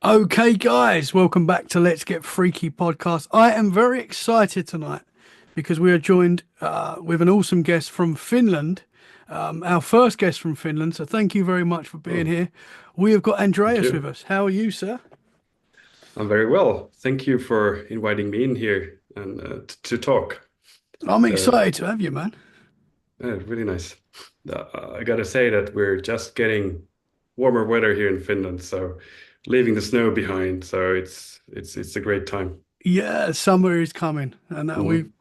Okay, guys, welcome back to Let's Get Freaky podcast. I am very excited tonight because we are joined with an awesome guest from Finland, our first guest from Finland. So thank you very much for being Oh, here. We have got thank Andreas with you. us. How are you, sir? I'm very well. Thank you for inviting me in here and to talk. I'm Uh, excited to have you, man. Really nice. I gotta say that we're just getting warmer weather here in Finland, so leaving the snow behind. So it's a great time. Yeah, summer is coming, and we Mhm.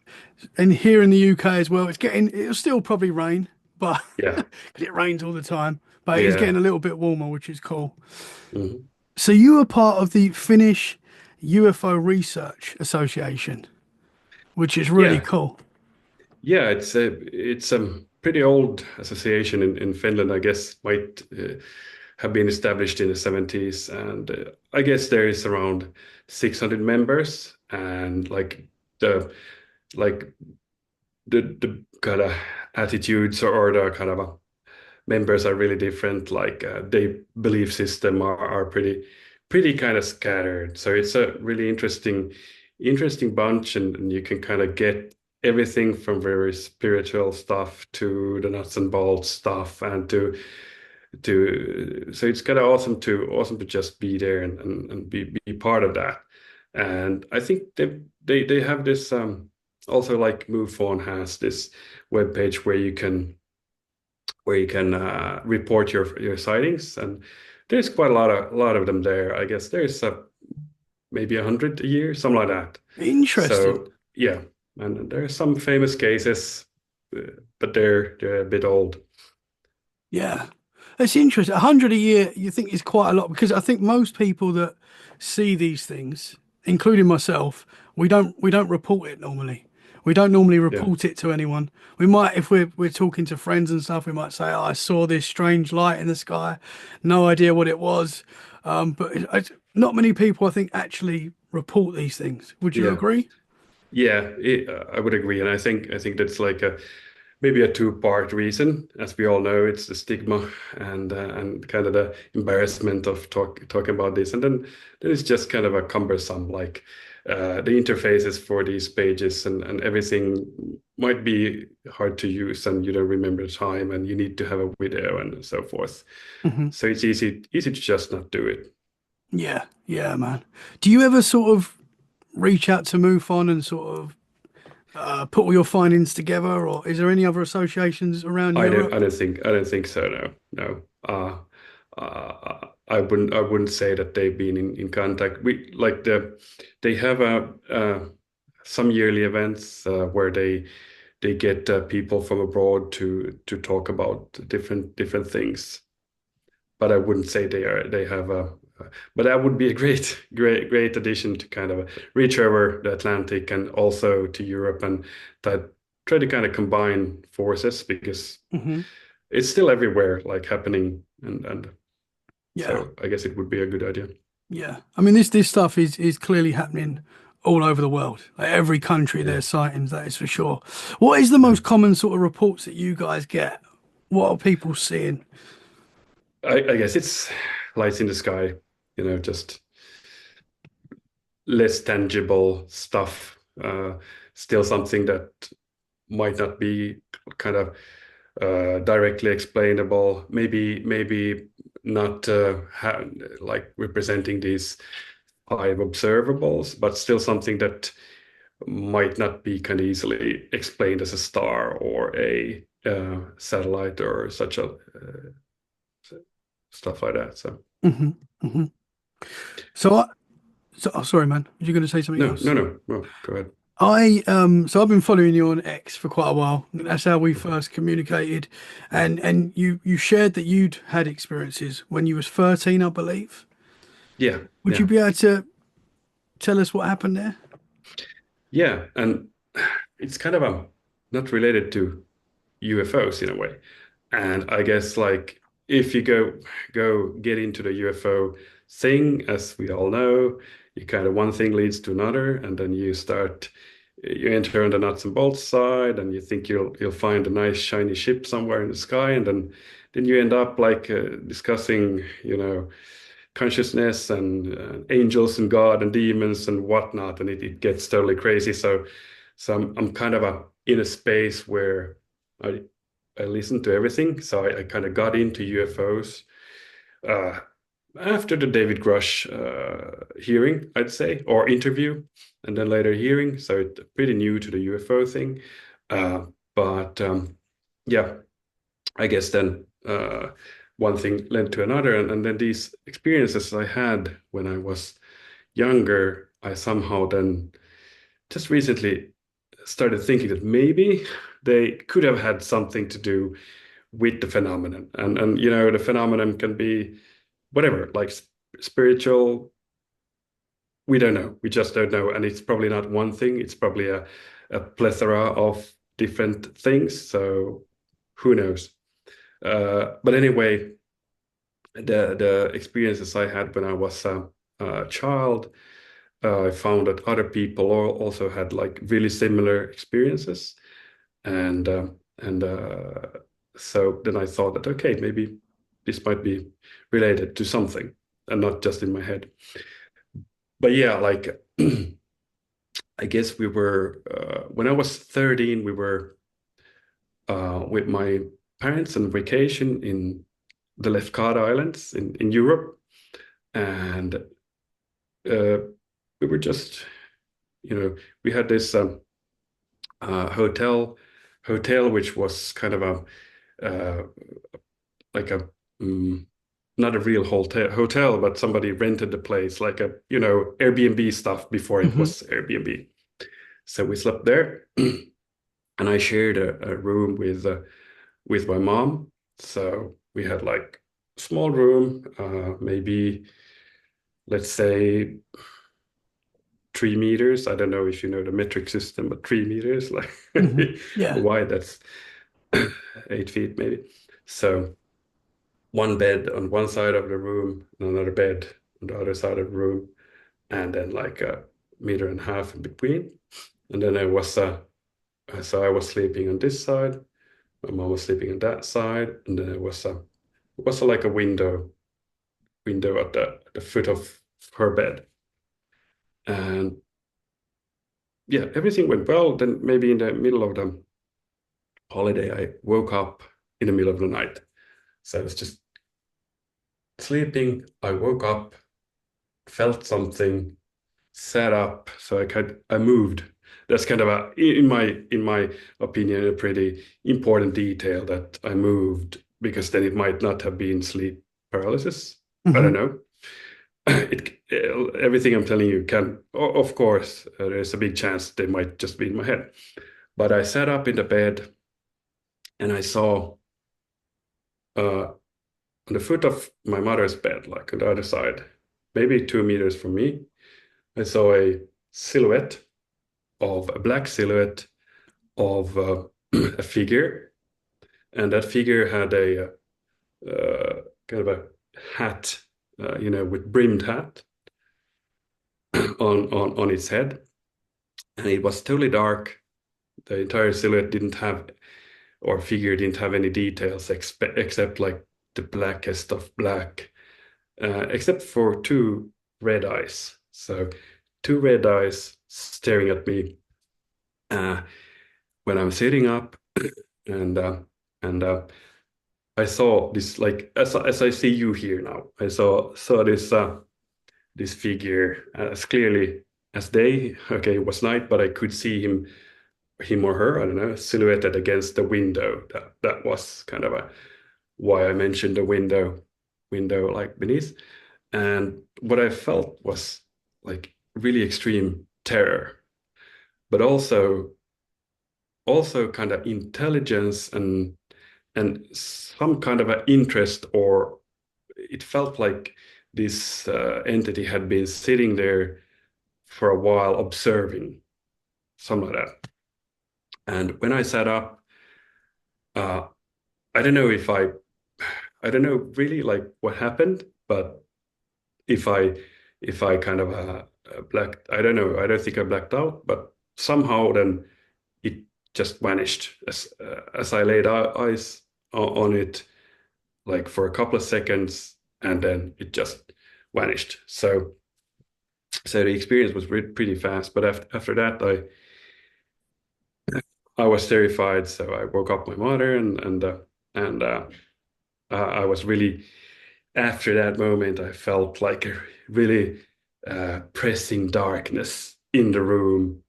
and here in the UK as well. It'll still probably rain, but Yeah, 'cause it rains all the time. But it is yeah. getting a little bit warmer, which is cool. Mhm. So you are part of the Finnish UFO Research Association, which is really Yeah, cool. yeah. It's a pretty old association in Finland. I guess might have been established in the 70s, and I guess there is around 600 members, and like the kind of attitudes or the kind of members are really different. Like they belief system are pretty kind of scattered. So it's a really interesting bunch, and you can kind of get everything from very spiritual stuff to the nuts and bolts stuff and to so it's kind of awesome to just be there and be part of that. And I think they have this also like MoveOn has this web page where you can report your sightings, and there's quite a lot of them there. I guess there's maybe 100 a year, something like that. Interesting. So yeah, and there are some famous cases, uh, but they're a bit old. Yeah, it's interesting. 100 a year, you think is quite a lot because I think most people that see these things, including myself, we don't report it normally. We don't normally Yeah. report it to anyone. We might, if we're talking to friends and stuff, we might say, "Oh, I saw this strange light in the sky, no idea what it was." Not many people, I think, actually report these things. Would you Yeah. agree? I would agree, and I think that's like a maybe a two-part reason. As we all know, it's the stigma and kind of the embarrassment of talking about this, and then it's just kind of a cumbersome, like the interfaces for these pages and everything might be hard to use, and you don't remember the time, and you need to have a video and so forth. Hmm. So it's easy to just not do it. Yeah, yeah, man. Do you ever sort of reach out to MUFON and sort of put all your findings together, or is there any other associations around I don't Europe? I don't think I don't think so. No, no. I wouldn't say that they've been in contact. They have some yearly events where they get people from abroad to talk about different things. But I wouldn't say they have a. But that would be a great addition to kind of reach over the Atlantic and also to Europe, and that try to kind of combine forces because Hmm. it's still everywhere, like happening, and Yeah, so I guess it would be a good idea. yeah. I mean, this stuff is clearly happening all over the world. Like every country, Yeah, there's sightings. That is for sure. What is the yeah. most common sort of reports that you guys get? What are people seeing? I guess it's lights in the sky, just less tangible stuff. Still something that might not be kind of directly explainable. Maybe not like representing these five observables, but still something that might not be kind of easily explained as a star or a satellite or such a stuff like that. So Hmm. Hmm. So, oh, sorry, man. Were you going to say something no, no, else? no, no. Go ahead. So I've been following you on X for quite a while. That's how we Mhm. first communicated, and you shared that you'd had experiences when you was 13, I believe. Yeah, Would you yeah, be able to tell us what happened there? yeah. And it's kind of not related to UFOs in a way. And I guess like if you go get into the UFO thing, as we all know, you kind of one thing leads to another, and then you enter on the nuts and bolts side, and you think you'll find a nice shiny ship somewhere in the sky, and then you end up like discussing, consciousness and angels and God and demons and whatnot, and it gets totally crazy. So I'm kind of in a space where I listen to everything. So I kind of got into UFOs uh, after the David Grush hearing, I'd say, or interview, and then later hearing. So it's pretty new to the UFO thing. But yeah, I guess then one thing led to another, and then these experiences I had when I was younger, I somehow then just recently started thinking that maybe they could have had something to do with the phenomenon. And you know, the phenomenon can be whatever, like spiritual. We don't know. We just don't know. And it's probably not one thing. It's probably a plethora of different things. So who knows? But anyway, the experiences I had when I was a child, I found that other people also had like really similar experiences, and so then I thought that okay, maybe this might be related to something and not just in my head. But yeah, like I guess we were when I was 13, we were with my parents on vacation in the Lefkada Islands in Europe, and we were just, you know, we had this hotel which was kind of uh, like a not a real hotel, but somebody rented the place, like a Airbnb stuff before it Hmm. was Airbnb. So we slept there, and I shared a room with my mom. So we had like a small room, maybe let's say 3 meters. I don't know if you know the metric system, but 3 meters, like Hmm. Yeah. wide, that's 8 feet maybe. So one bed on one side of the room, and another bed on the other side of the room, and then like a meter and a half in between. And then so I was sleeping on this side, my mom was sleeping on that side, and then it was like a window at the foot of her bed. And yeah, everything went well. Then maybe in the middle of the holiday, I woke up in the middle of the night. So I was just sleeping. I woke up, felt something, sat up. So I moved. That's kind of in my opinion, a pretty important detail that I moved, because then it might not have been sleep paralysis. I don't Hmm. know. Everything I'm telling you can, of course, there's a big chance they might just be in my head. But I sat up in the bed, and I saw on the foot of my mother's bed, like on the other side, maybe 2 meters from me, I saw a black silhouette of a figure, and that figure had a kind of a hat, with brimmed hat on its head, and it was totally dark. The entire silhouette didn't have, or figure didn't have any details except like the blackest of black, except for two red eyes. So two red eyes staring at me uh, when I'm sitting up, and and I saw this, like as I see you here now. I saw this figure as clearly as day. Okay, it was night, but I could see him or her, I don't know, silhouetted against the window. That was kind of why I mentioned the window like beneath. And what I felt was like really extreme terror, but also kind of intelligence and some kind of an interest, or it felt like this entity had been sitting there for a while observing, something like that. And when I sat up, uh, I don't know if I don't know really like what happened, but if I if I kind of blacked, I don't know, I don't think I blacked out, but somehow then it just vanished as I laid eyes on it, like for a couple of seconds, and then it just vanished. So the experience was pretty fast. But after that, I was terrified. So I woke up my mother, and I was really, after that moment, I felt like a really pressing darkness in the room,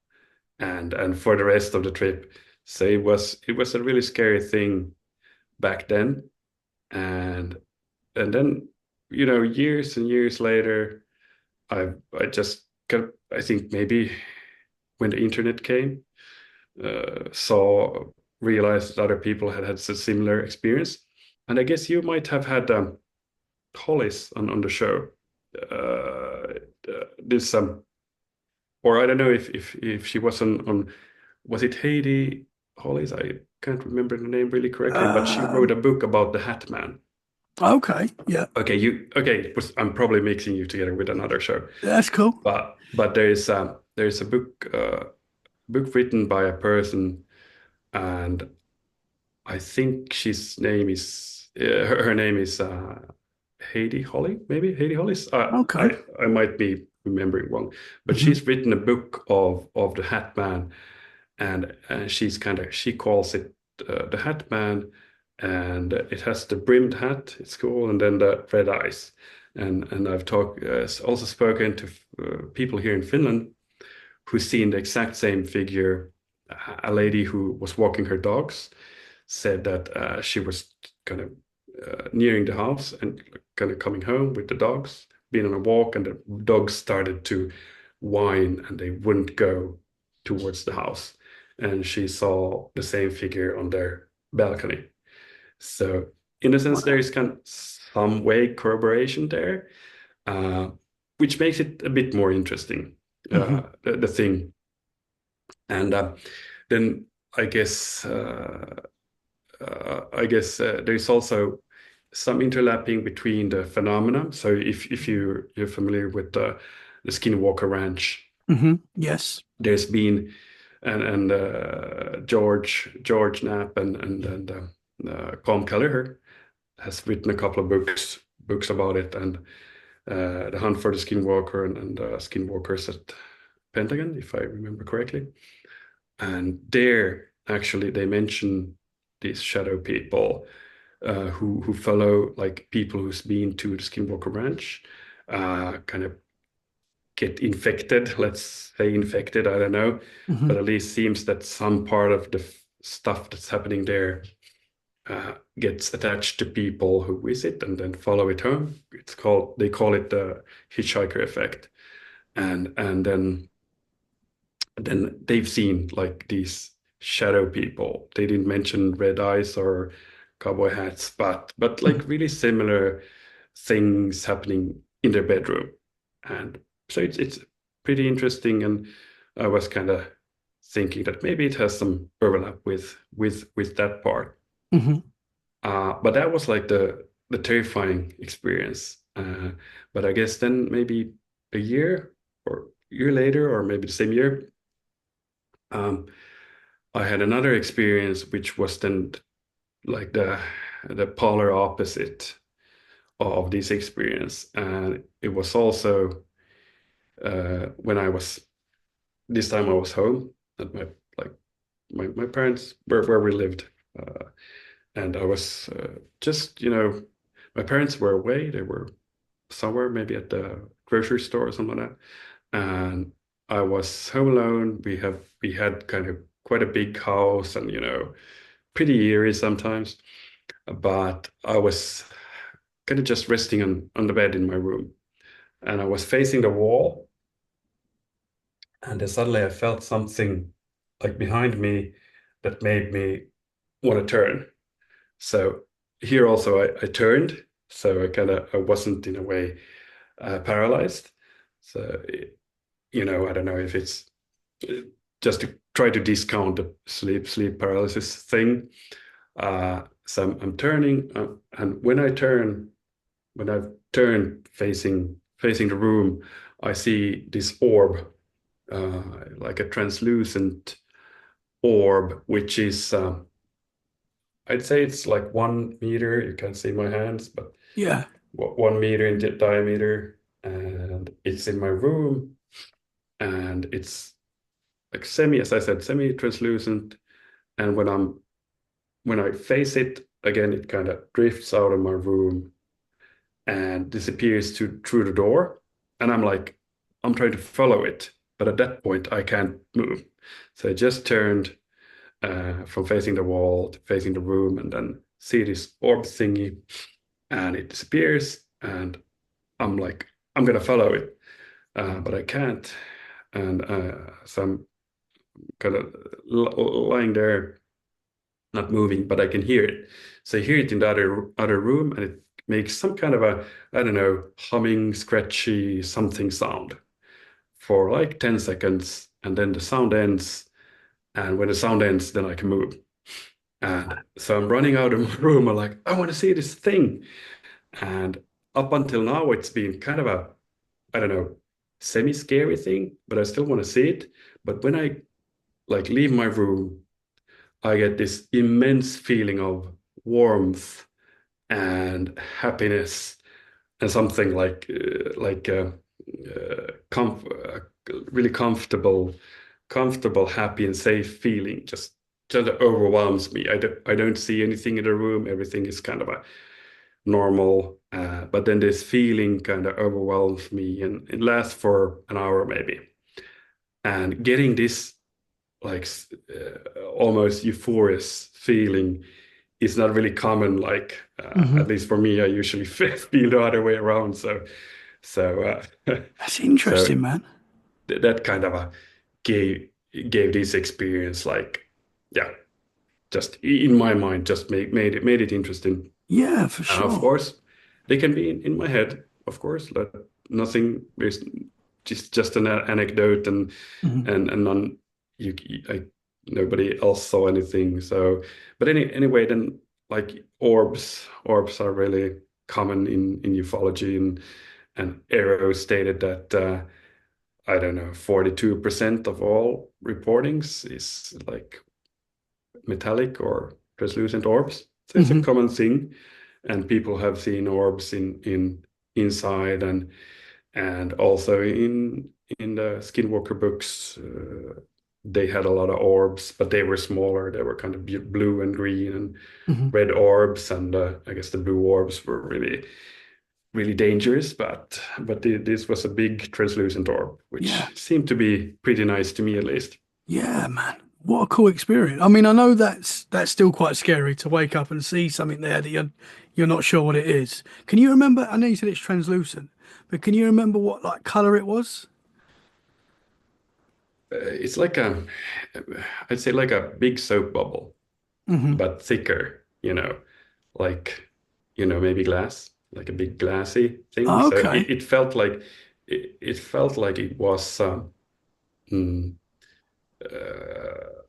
and for the rest of the trip. So it was a really scary thing back then, and then years and years later, I just got, I think maybe when the internet came, saw realized that other people had had a similar experience, and I guess you might have had Hollis on the show. This or I don't know if she was on, was it Heidi Hollis? I can't remember the name really correctly, but she wrote a Um, book about the Hatman. okay, yeah, I'm probably mixing you together with another show, that's cool. but there is a book written by a person, and I think she's name is her name is Heidi Holly, maybe Heidi Hollis. Okay. I might be remembering wrong, but Hmm. she's written a book of the Hat Man, and she calls it the Hat Man, and it has the brimmed hat, it's cool, and then the red eyes, and I've talked also spoken to people here in Finland who's seen the exact same figure. A lady who was walking her dogs said that she was kind of nearing the house and kind of coming home with the dogs, being on a walk, and the dogs started to whine and they wouldn't go towards the house. And she saw the same figure on their balcony. So, in a sense, there Wow. is kind of some way corroboration there, uh, which makes it a bit more interesting, Hmm. the thing. And then I guess there's also some interlapping between the phenomena. So if you're familiar with the Skinwalker Ranch, Yes. there's been and George Knapp and Colm Kelleher has written a couple of books about it, and The Hunt for the Skinwalker and Skinwalkers at Pentagon, if I remember correctly. And there, actually, they mention these shadow people who follow like people who's been to the Skinwalker Ranch, kind of get infected. Let's say infected. I don't know, Hmm. but at least seems that some part of the stuff that's happening there gets attached to people who visit and then follow it home. They call it the hitchhiker effect, and then they've seen like these shadow people. They didn't mention red eyes or cowboy hats, but like really similar things happening in their bedroom. And so it's pretty interesting. And I was kind of thinking that maybe it has some overlap with that part. Hmm. But that was like the terrifying experience. But I guess then maybe a year or year later, or maybe the same year, um, I had another experience which was then like the polar opposite of this experience, and it was also when I was this time I was home at like my parents where we lived, and I was just my parents were away. They were somewhere, maybe at the grocery store or something like that, and I was home alone. We had kind of quite a big house, and pretty eerie sometimes. But I was kind of just resting on the bed in my room, and I was facing the wall, and then suddenly I felt something like behind me that made me want to turn. So here also I turned, so I wasn't in a way paralyzed. So I don't know if it's uh, just to try to discount the sleep paralysis thing. So I'm turning, and when I've turned facing the room, I see this orb, like a translucent orb, which is I'd say it's like 1 meter. You can't see my hands, but Yeah. 1 meter in diameter, it's in my room, and it's like semi, as I said, semi-translucent. And when I face it again, it kind of drifts out of my room and disappears through the door. And I'm trying to follow it, but at that point I can't move. So I just turned from facing the wall to facing the room, and then see this orb thingy, and it disappears, and I'm like, I'm gonna follow it, but I can't, and so I'm kind of lying there, not moving, but I can hear it. So I hear it in the other room, and it makes some kind of a, I don't know, humming, scratchy something sound for like 10 seconds, and then the sound ends. And when the sound ends, then I can move. And so I'm running out of my room. I'm like, I want to see this thing. And up until now, it's been kind of a, I don't know, semi-scary thing, but I still want to see it. But when I like leave my room, I get this immense feeling of warmth and happiness, and something really comfortable, happy and safe feeling just overwhelms me. I don't see anything in the room. Everything is kind of a normal, but then this feeling kind of overwhelms me, and it lasts for an hour maybe. And getting this like almost euphorious feeling is not really common. Like Hmm. at least for me, I usually feel the other way around. So That's so interesting, man. that kind of gave gave this experience like, yeah, just in my mind, just made it interesting. Yeah, for And of sure. course, they can be in my head, of course. Like nothing is just an anecdote, Hmm. and none you I nobody else saw anything. So, but anyway, then like orbs are really common in ufology, and Arrow stated that I don't know, 42% of all reportings is like metallic or translucent orbs. So it's a Hmm. common thing, and people have seen orbs in inside, and also in the Skinwalker books. They had a lot of orbs, but they were smaller. They were kind of blue and green and Hmm. red orbs, and I guess the blue orbs were really dangerous. But this was a big translucent orb, Yeah. which seemed to be pretty nice to me at least. Yeah, man. What a cool experience. I mean, I know that's still quite scary to wake up and see something there that you're not sure what it is. Can you remember? I know you said it's translucent, but can you remember what like color it was? It's like I'd say like a big soap bubble, Hmm. but thicker, like, maybe glass, like a big glassy thing. So Okay. it felt like it felt like it was mm,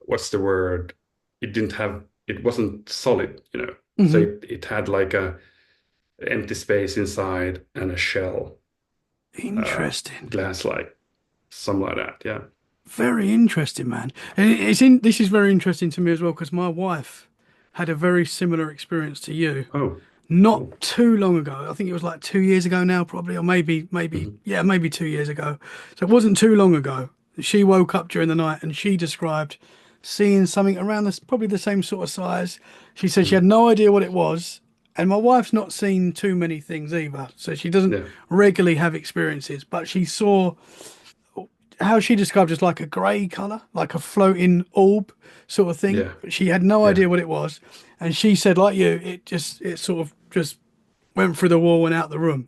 what's the word? It wasn't solid. So Hmm. it had like a empty space inside and a shell, Interesting. glass-like, something like that. Yeah. Very interesting, man. And it's in. This is very interesting to me as well because my wife had a very similar experience to you. Oh, Not cool. too long ago. I think it was like 2 years ago now, probably, or maybe, Hmm. yeah, maybe 2 years ago. So it wasn't too long ago. She woke up during the night and she described seeing something around this, probably the same sort of size. She said she had Hmm. no idea what it was. And my wife's not seen too many things either. So she doesn't Yeah. regularly have experiences, but she saw how she described it as like a grey colour, like a floating orb sort of thing. Yeah. But she had no Yeah. idea what it was. And she said, like you, it sort of just went through the wall and out the room.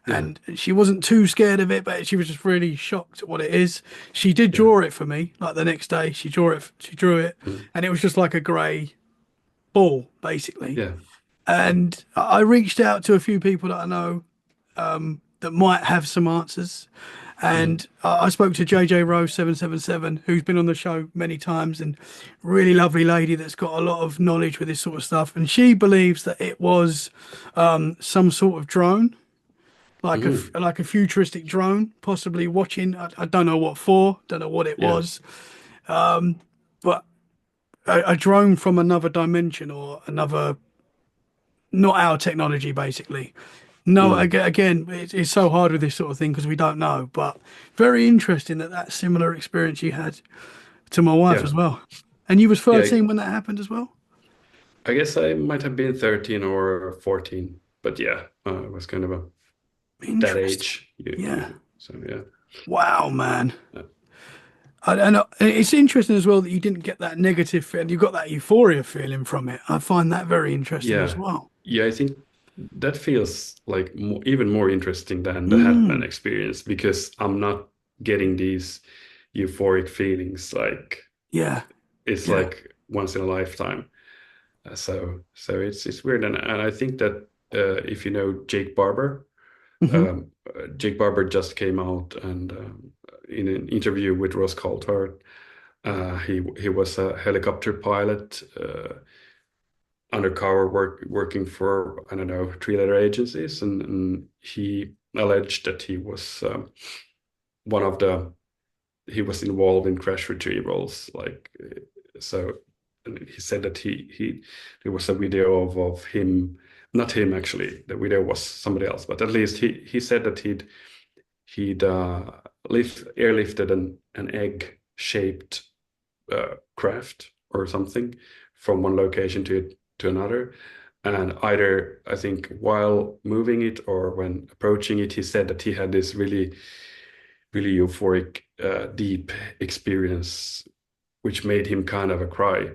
Yeah. And she wasn't too scared of it, but she was just really shocked at what it is. She did Yeah. draw it for me, like the next day. She drew it, Mm. and it was just like a grey ball, basically. Yeah. And I reached out to a few people that I know that might have some answers. Mm. And I spoke to JJ Rose 777, who's been on the show many times, and really lovely lady that's got a lot of knowledge with this sort of stuff. And she believes that it was some sort of drone, Mm. like a futuristic drone, possibly watching. I don't know what for, don't know what it Yeah. was, but a drone from another dimension or another, not our technology, basically. No, Mm. again, it's so hard with this sort of thing because we don't know. But very interesting that that similar experience you had to my wife Yeah, as well. And you was yeah. 13 when that happened as well? I guess I might have been 13 or 14, but yeah, it was kind of that Interesting. age. Yeah. So yeah. Wow, man. Uh, And it's interesting as well that you didn't get that negative feeling. You got that euphoria feeling from it. I find that very interesting as yeah, well. yeah. I think that feels like even more interesting than the Hatman Mm, experience because I'm not getting these euphoric feelings. Like yeah. it's Yeah. like once in a lifetime. So it's weird, and I think that if you know Jake Barber, Hmm. Jake Barber just came out and in an interview with Ross Coulthard, he was a helicopter pilot, undercover working for I don't know three-letter agencies, and he alleged that he was one of the he was involved in crash retrievals, like so. And he said that he there was a video of him, not him actually. The video was somebody else, but at least he said that he'd airlifted an egg-shaped craft or something from one location to another. And either, I think, while moving it or when approaching it, he said that he had this really euphoric, deep experience, which made him kind of a cry.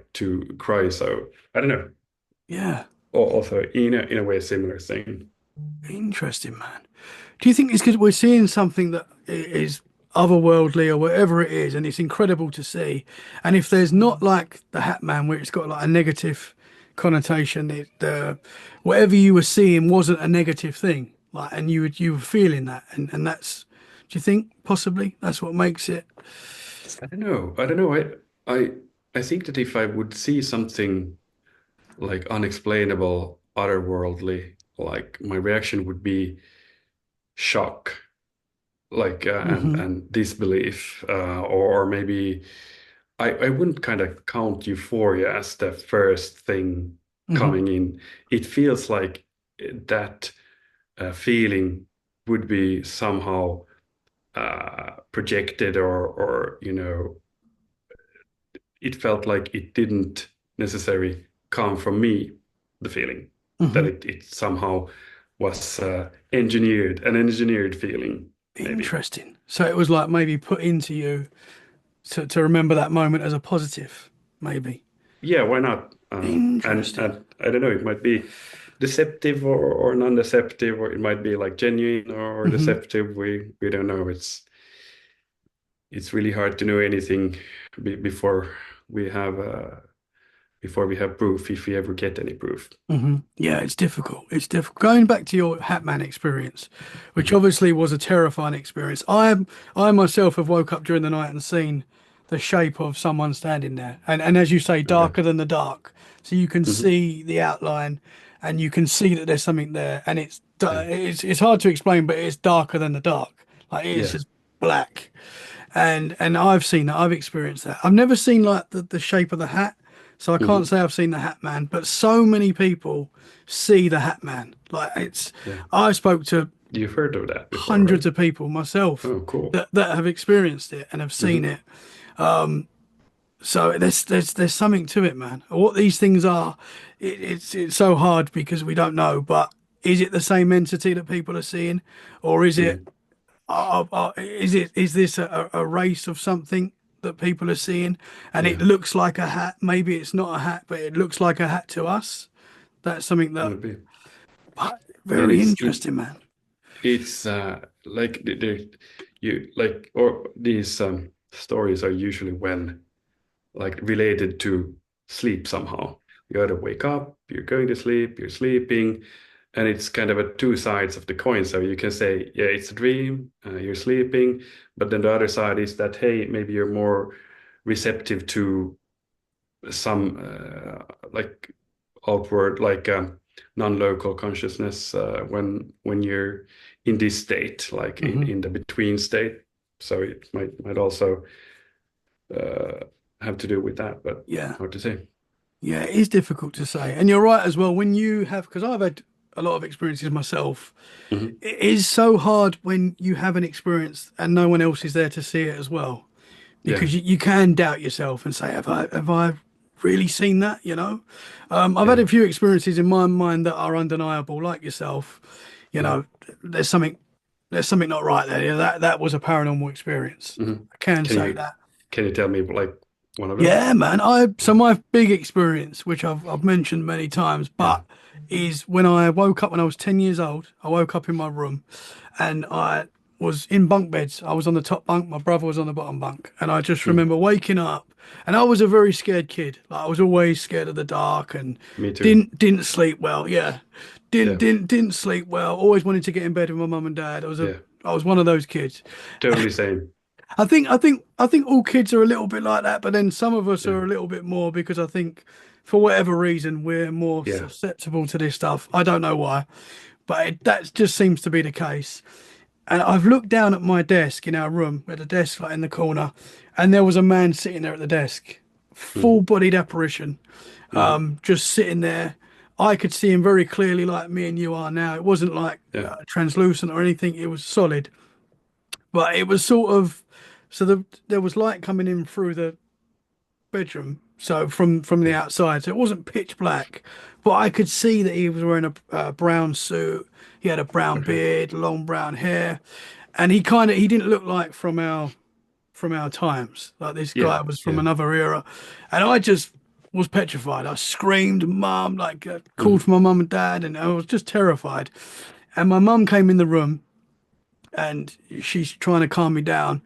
So I don't know. Yeah. Also, in a way, a similar thing. Interesting, man. Do you think it's because we're seeing something that is otherworldly or whatever it is, and it's incredible to see? And if there's not like the Hat Man, where it's got like a negative connotation, whatever you were seeing wasn't a negative thing, like, and you were feeling that, and that's. Do you think possibly that's what makes it? I don't know. I don't know. I I think that if I would see something like unexplainable, otherworldly, like my reaction would be shock, like Hmm. and disbelief, or maybe I wouldn't kind of count euphoria as the first thing Hmm. coming in. It feels like that feeling would be somehow projected, or it felt like it didn't necessarily come from me, the feeling that Hmm. it somehow was an engineered feeling, maybe. Interesting. So it was like maybe put into you to remember that moment as a positive, maybe. Yeah, why not? Interesting. And I don't know, it might be deceptive or non-deceptive, or it might be like genuine or Hmm. deceptive. We don't know. It's really hard to know anything before we have proof, if we ever get any proof. Hmm. Yeah, it's difficult. It's difficult. Going back to your Hatman experience, which Mhm. obviously was a terrifying experience. I myself have woke up during the night and seen the shape of someone standing there, and as you say, Okay. darker than the dark, so you can Hmm. see the outline, and you can see that there's something there, and Yeah. it's hard to explain, but it's darker than the dark. Like it's Yeah. just black. And I've seen that. I've experienced that. I've never seen like the shape of the hat, so I can't Hmm. say I've seen the Hat Man. But so many people see the Hat Man. Like it's, Yeah. I spoke to You've heard of that before, right? hundreds of people myself Oh, cool. that have experienced it and have seen Hmm. it. So there's something to it, man. What these things are, it's so hard because we don't know. But is it the same entity that people are seeing, or Hmm. is this a race of something that people are seeing, and it Yeah. looks like a hat? Maybe it's not a hat, but it looks like a hat to us. That's something that Maybe. And very interesting, man. it's like or these stories are usually when like related to sleep somehow. You either wake up, you're going to sleep, you're sleeping, and it's kind of a two sides of the coin. So you can say, yeah, it's a dream, you're sleeping, but then the other side is that, hey, maybe you're more receptive to some like outward, like non-local consciousness when you're in this state, like Hmm. in the between state. So it might also uh, have to do with that, but Yeah, hard to say. yeah, it is difficult to say, and you're right as well. When you have, because I've had a lot of experiences myself. Hmm. It is so hard when you have an experience and no one else is there to see it as well, Yeah, because you can doubt yourself and say, have I really seen that? I've had yeah, a few experiences in my mind that are undeniable, like yourself. You hmm know, there's something there's something not right there. That was a paranormal experience. hmm I can Can say you that. can you tell me like one of them? Yeah, man. So my big experience, which I've mentioned many times, Yeah. but is when I woke up when I was 10 years old. I woke up in my room and I was in bunk beds. I was on the top bunk, my brother was on the bottom bunk, and I just Mm. remember waking up, and I was a very scared kid. Like I was always scared of the dark and Me too. didn't sleep well. Yeah. Yeah, Didn't sleep well. Always wanted to get in bed with my mum and dad. yeah, I was one of those kids. totally same. I think all kids are a little bit like that, but then some of us Yeah, are a little bit more because I think for whatever reason we're more yeah, susceptible to this stuff. I don't know why, but that just seems to be the case. And I've looked down at my desk in our room, at the desk like in the corner, and there was a man sitting there at the desk, hmm full-bodied apparition, hmm just sitting there. I could see him very clearly, like me and you are now. It wasn't like yeah, translucent or anything; it was solid. But it was sort of there was light coming in through the bedroom, so from the yeah, outside, so it wasn't pitch black, but I could see that he was wearing a brown suit. He had a brown okay, beard, long brown hair, and he didn't look like from our times. Like this yeah, guy was from yeah, another era, and I just was petrified. I screamed, "Mum!" Like called hmm for my mum and dad, and I was just terrified. And my mum came in the room, and she's trying to calm me down.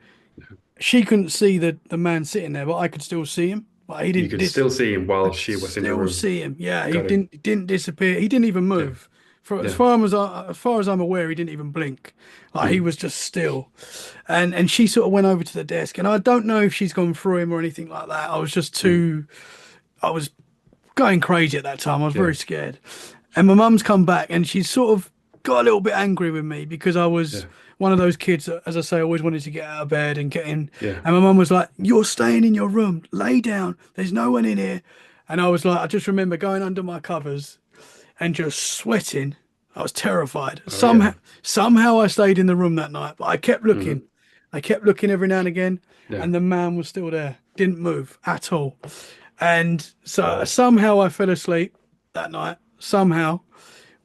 She couldn't see the man sitting there, but I could still see him. Like he You didn't could dis still see him I while could she was in the still room. see him. Yeah, Got it. he didn't disappear. He didn't even Yeah, move. For yeah, as far as I'm aware, he didn't even blink. Like he hmm was just still. And she sort of went over to the desk, and I don't know if she's gone through him or anything like that. hmm I was going crazy at that time. I was yeah, very scared. And my mum's come back and she's sort of got a little bit angry with me because I was yeah, one of those kids that, as I say, always wanted to get out of bed and get in. yeah. And my mum was like, "You're staying in your room. Lay down. There's no one in here." And I was like, I just remember going under my covers and just sweating. I was terrified. Oh yeah. Somehow I stayed in the room that night, but I kept looking. hmm I kept looking every now and again, Yeah. and the man was still there. Didn't move at all. And so Wow. somehow I fell asleep that night. Somehow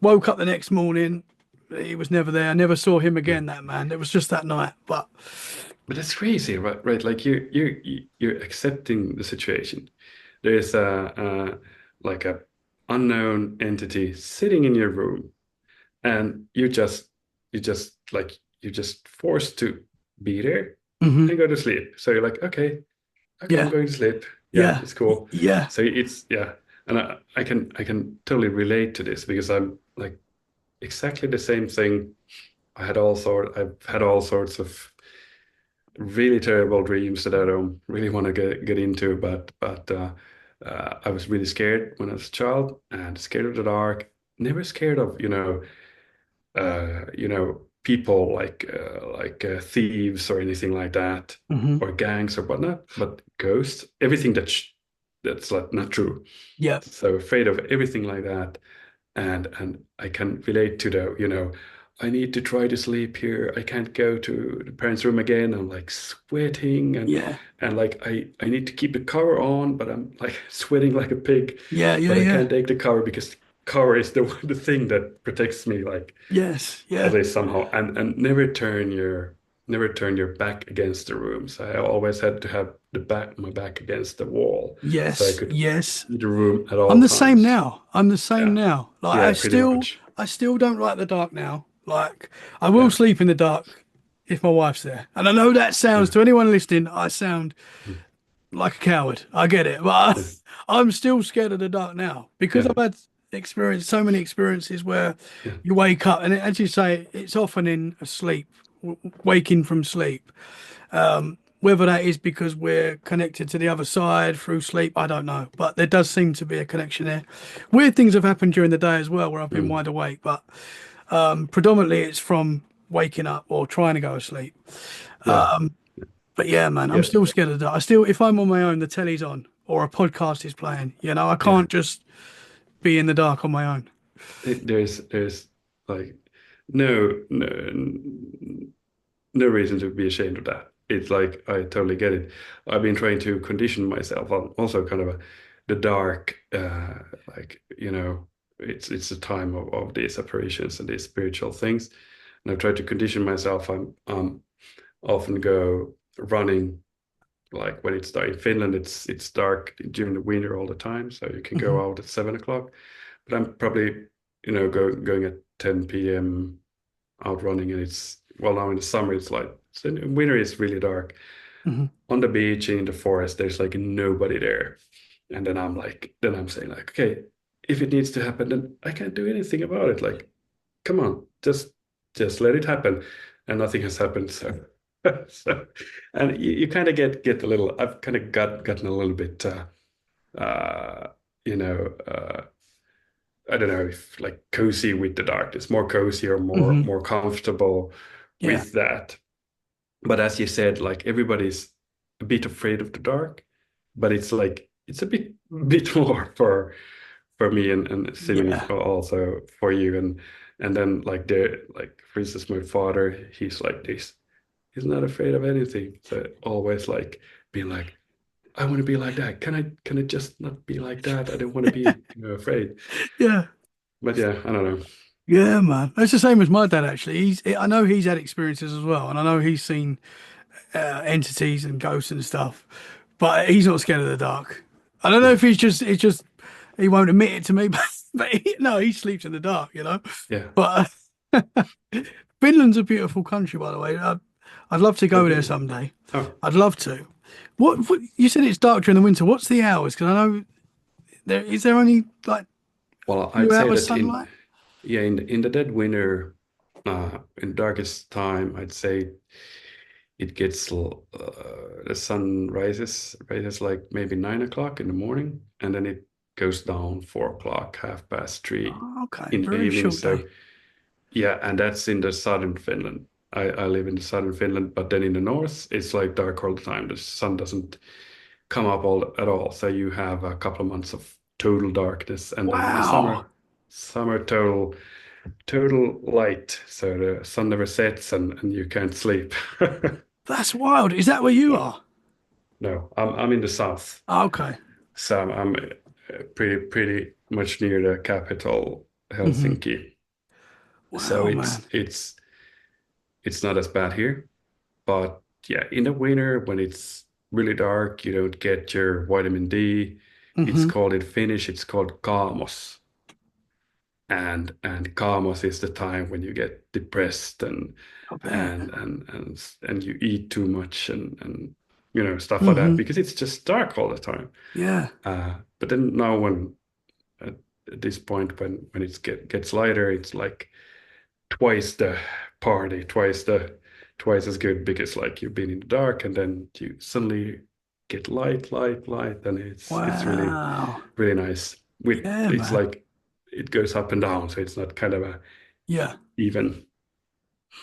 woke up the next morning. He was never there. I never saw him Yeah. again, that man. It was just that night. But But that's crazy, right? Right. Like you're accepting the situation. There's a like a unknown entity sitting in your room, and you're just forced to be there mhm. and go to sleep. So you're like, okay, okay, I'm Yeah, going to sleep. Yeah, yeah, it's cool. yeah, So it's yeah, and I can totally relate to this because I'm like exactly the same thing. I've had all sorts of really terrible dreams that I don't really want to get into, but I was really scared when I was a child and scared of the dark. Never scared of people like thieves or anything like that, hmm, or gangs or whatnot, but ghosts, everything that's like not true. yeah, So afraid of everything like that, and I can relate to I need to try to sleep here. I can't go to the parents' room again. I'm like sweating yeah, and like I need to keep the cover on, but I'm like sweating like a pig. yeah, yeah, But I yeah. can't take the cover because the cover is the thing that protects me, like Yes, at yeah, least somehow. And never turn your back against the room. So I always had to have my back against the wall so I yes, could yes. see the room at I'm all the same times. now. I'm the same Yeah. now. Like Yeah, pretty much. I still don't like the dark now. Like I will Yeah. sleep in the dark if my wife's there. And I know that sounds Yeah. to anyone listening, I sound Mm. like a coward. I get it, but Yeah. I'm still scared of the dark now because Yeah. I've had so many experiences where Yeah. you wake up and as you say, it's often in a sleep, waking from sleep. Whether that is because we're connected to the other side through sleep, I don't know. But there does seem to be a connection there. Weird things have happened during the day as well where I've been Mm. wide awake, but predominantly it's from waking up or trying to go to sleep. Yeah. But yeah, man, I'm Yeah. still scared of that. If I'm on my own, the telly's on or a podcast is playing. I Yeah. can't just be in the dark on my own. There's like no no reason to be ashamed of that. It's like I totally get it. I've been trying to condition myself on also kind of the dark, like it's a time of these apparitions and these spiritual things, and I've tried to condition myself. I'm often go running like when it's dark in Finland. It's dark during the winter all the time, so you can Hmm. go out at 7 o'clock. But I'm probably going at 10 p.m. out running, and it's well now in the summer it's like so in winter it's really dark Hmm. on the beach in the forest. There's like nobody there, and then I'm saying like, okay, if it needs to happen, then I can't do anything about it. Like, come on, just let it happen, and nothing has happened. So, so and you kind of get a little. I've kind of gotten a little bit, uh, you know, I don't know if like cozy with the darkness, more cozy or more Hmm. more comfortable Yeah. with that. But as you said, like everybody's a bit afraid of the dark, but it's like it's a bit more for me and seemingly Yeah. also for you and then like for instance my father, he's like this. He's not afraid of anything. So always like being like, I want to be like that. Can I just not be like that? I don't want to be afraid. Yeah. But yeah, I don't know. Yeah, man. That's the same as my dad, actually. I know he's had experiences as well, and I know he's seen entities and ghosts and stuff, but he's not scared of the dark. I don't know Yeah. if it's just he won't admit it to me, but no, he sleeps in the dark, you know. Yeah. But Finland's a beautiful country, by the way. I'd love to go there Really? someday. Oh, I'd love to. What you said it's dark during the winter. What's the hours? Because I know there only like well, few I'd say hours that sunlight. in the dead winter, in darkest time, I'd say it gets the sun rises like maybe 9 o'clock in the morning, and then it goes down 4 o'clock, half past three Oh, okay, in the very evening. short So day. yeah, and that's in the southern Finland. I live in the southern Finland, but then in the north, it's like dark all the time. The sun doesn't come up at all. So you have a couple of months of total darkness, and then in the Wow, summer total light. So the sun never sets, and you can't sleep. that's wild. Is that where you So are? no, I'm in the south, Okay. so I'm pretty much near the capital, Hmm. Helsinki. So Wow, man. it's not as bad here. But yeah, in the winter when it's really dark, you don't get your vitamin D. It's Hmm. called in Finnish, it's called kaamos. And kaamos is the time when you get depressed I bet. and you eat too much and stuff like that Hmm. because it's just dark all the time. Yeah. But then now when at, at this point when gets lighter, it's like twice the party, twice as good because like you've been in the dark and then you suddenly get light, and it's really Wow. really nice. With Yeah, it's man. like it goes up and down, so it's not kind of a Yeah. even.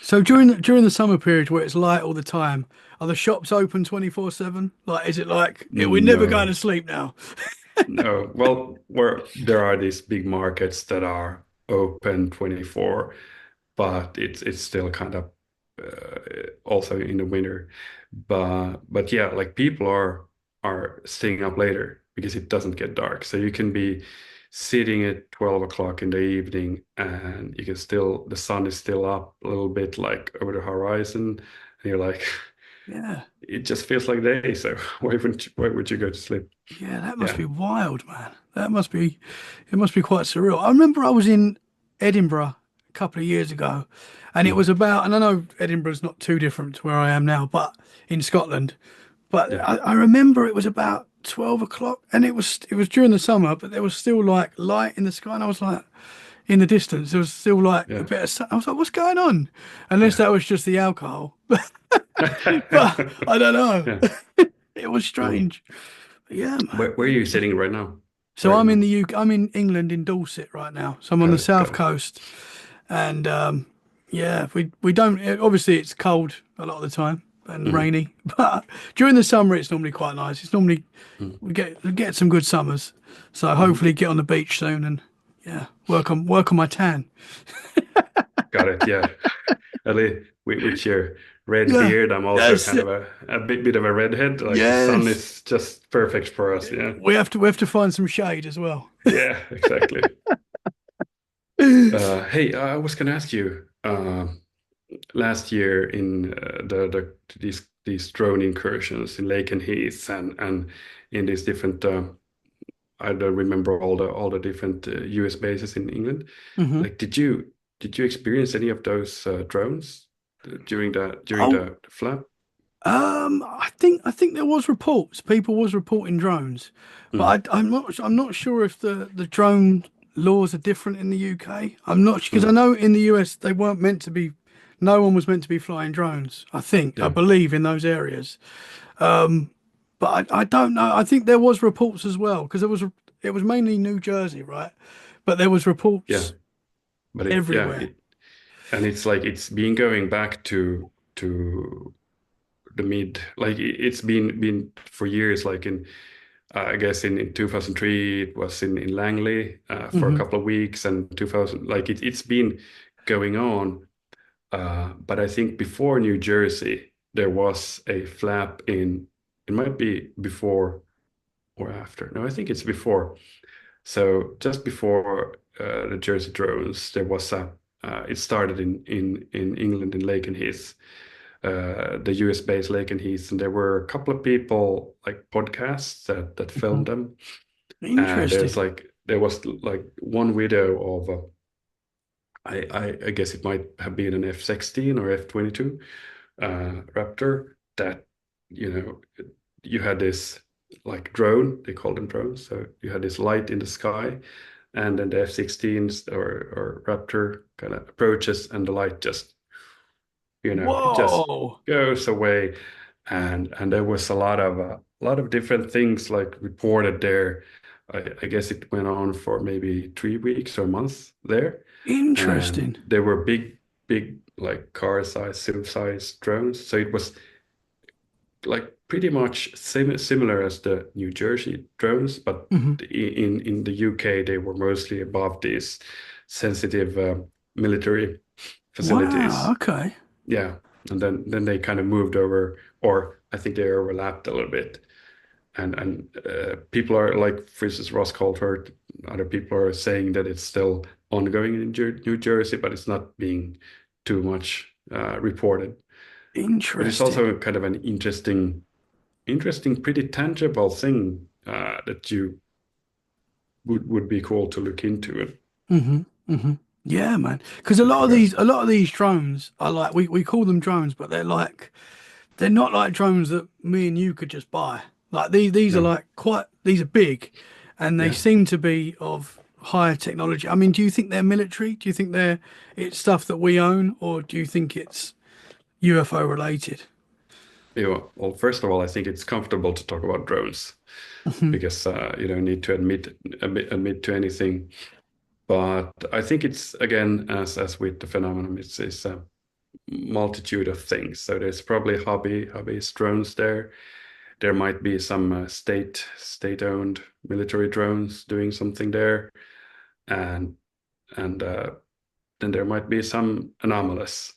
So during the summer period where it's light all the time, are the shops open 24/7? Like, is it like we're never going to No, sleep now? no. Well, where there are these big markets that are open 24, but it's still kind of also in the winter. But yeah, like people are staying up later because it doesn't get dark. So you can be sitting at 12 o'clock in the evening and you can still the sun is still up a little bit like over the horizon, and you're like Yeah. it just feels like day. So why would you go to sleep? Yeah, that must Yeah. be wild, man. It must be quite surreal. I remember I was in Edinburgh a couple of years ago, and it Mm, was about, and I know Edinburgh's not too different to where I am now, but in Scotland. But yeah. I remember it was about 12 o'clock, and it was during the summer, but there was still like light in the sky, and I was like, in the distance, there was still like a Yeah. bit of sun. I was like, what's going on? Unless Yeah. that was just the alcohol, but I don't know. Yeah. It was Cool. strange. But yeah, man. Where are you sitting right now? So Where are I'm you in now? the UK. I'm in England in Dorset right now. So I'm on Got the it. Got south it. coast, and yeah, we don't. Obviously, it's cold a lot of the time and Hmm. rainy, but during the summer it's normally quite nice. It's normally Hmm. we get some good summers. So Hmm. hopefully get on the beach soon and Yeah, work on my tan. Got it. Yeah. At least with your red Yeah, beard, I'm also that's kind of it. a bit of a redhead. Like the sun Yes, is just perfect for us. Yeah. we have to find some shade as well. Yeah, exactly. Hey, I was gonna ask you, last year in these drone incursions in Lake and Heath and in these different I don't remember all the different US bases in England. Hmm. Like, did you experience any of those drones during Oh, the flap? I think there was reports. People was reporting drones, Mm, but I'm not sure if the drone laws are different in the UK. I'm not because I mm, know in the US they weren't meant to be. No one was meant to be flying drones. I yeah. believe in those areas. But I don't know. I think there was reports as well because it was mainly New Jersey, right? But there was Yeah, reports but it yeah everywhere. it and it's like it's been going back to the mid like it's been for years like in I guess in 2003 it was in Langley for a Hmm. couple of weeks and 2000 like it's been going on but I think before New Jersey there was a flap in it might be before or after no I think it's before so just before the Jersey drones there was a it started in England in Lake and Heath the US based Lake and Heath, and there were a couple of people like podcasts that Hmm. filmed them. And Interesting. there was like one video of I guess it might have been an F-16 or F-22 Raptor that you know you had this like drone, they call them drones. So you had this light in the sky, and then the F-16s or Raptor kind of approaches, and the light just it just Whoa. goes away. And there was a lot of different things like reported there. I guess it went on for maybe 3 weeks or months there, and Interesting. they were big like car size, city size drones. So it was like pretty much similar as the New Jersey drones, but Hmm. in the UK they were mostly above these sensitive military Wow. facilities. Okay. Yeah, and then they kind of moved over, or I think they overlapped a little bit. And people are like, for instance, Ross Coulthard, other people are saying that it's still ongoing in New Jersey, but it's not being too much reported. But it's Interesting. also kind of an interesting, pretty tangible thing that you would be cool to look into it. Hmm. Hmm. Yeah, man. Because a If lot you of have, these, a lot of these drones are like we call them drones, but they're not like drones that me and you could just buy. Like these are no, like these are big, and they yeah. seem to be of higher technology. I mean, do you think they're military? Do you think it's stuff that we own, or do you think it's UFO related? Well, first of all, I think it's comfortable to talk about drones Hmm. because you don't need to admit to anything. But I think it's again as with the phenomenon, it's a multitude of things. So there's probably hobbyist drones there. There might be some state-owned military drones doing something there, and and then there might be some anomalous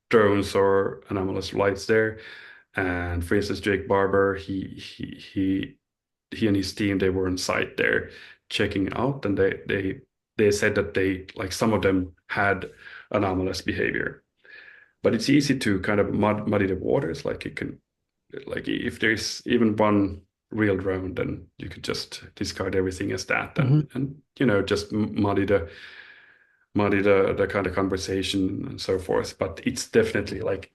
drones or anomalous lights there. And for instance, Jake Barber, he and his team they were on site there checking out, and they said that they like some of them had anomalous behavior. But it's easy to kind of muddy the waters. Like you can, like if there's even one real drone, then you could just discard everything as that, Hmm. and just muddy the kind of conversation and so forth. But it's definitely like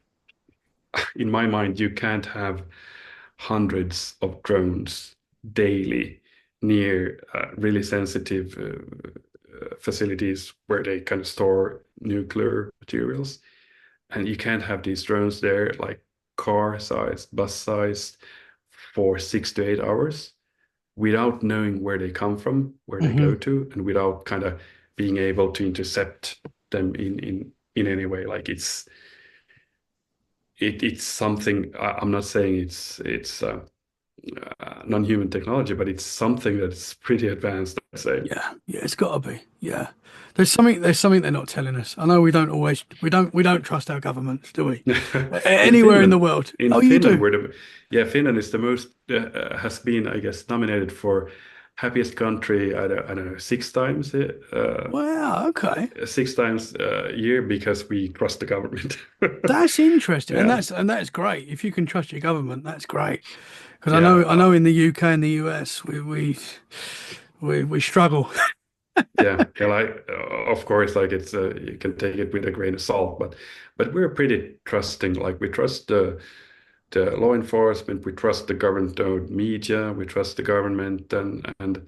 in my mind, you can't have hundreds of drones daily near really sensitive facilities where they can store nuclear materials. And you can't have these drones there like car size, bus size for 6 to 8 hours without knowing where they come from, where they go Hmm. to, and without kind of being able to intercept them in any way. Like it's something. I'm not saying it's non-human technology, but it's something that's pretty advanced, I'd say. Yeah, yeah, it's got to be. Yeah, there's something they're not telling us. I know we don't trust our governments, do we? In Anywhere in the Finland, world. in Oh, you Finland, do? we're the yeah, Finland is the most has been, I guess, nominated for happiest country. I don't know, Wow. Okay. 6 times a year because we trust the government. That's interesting, and Yeah, that's great. If you can trust your government, that's great. Because I yeah, know I know in the UK and the US we struggle. yeah. Yeah, like of course, like it's you can take it with a grain of salt, but we're pretty trusting. Like we trust the law enforcement, we trust the government-owned media, we trust the government, and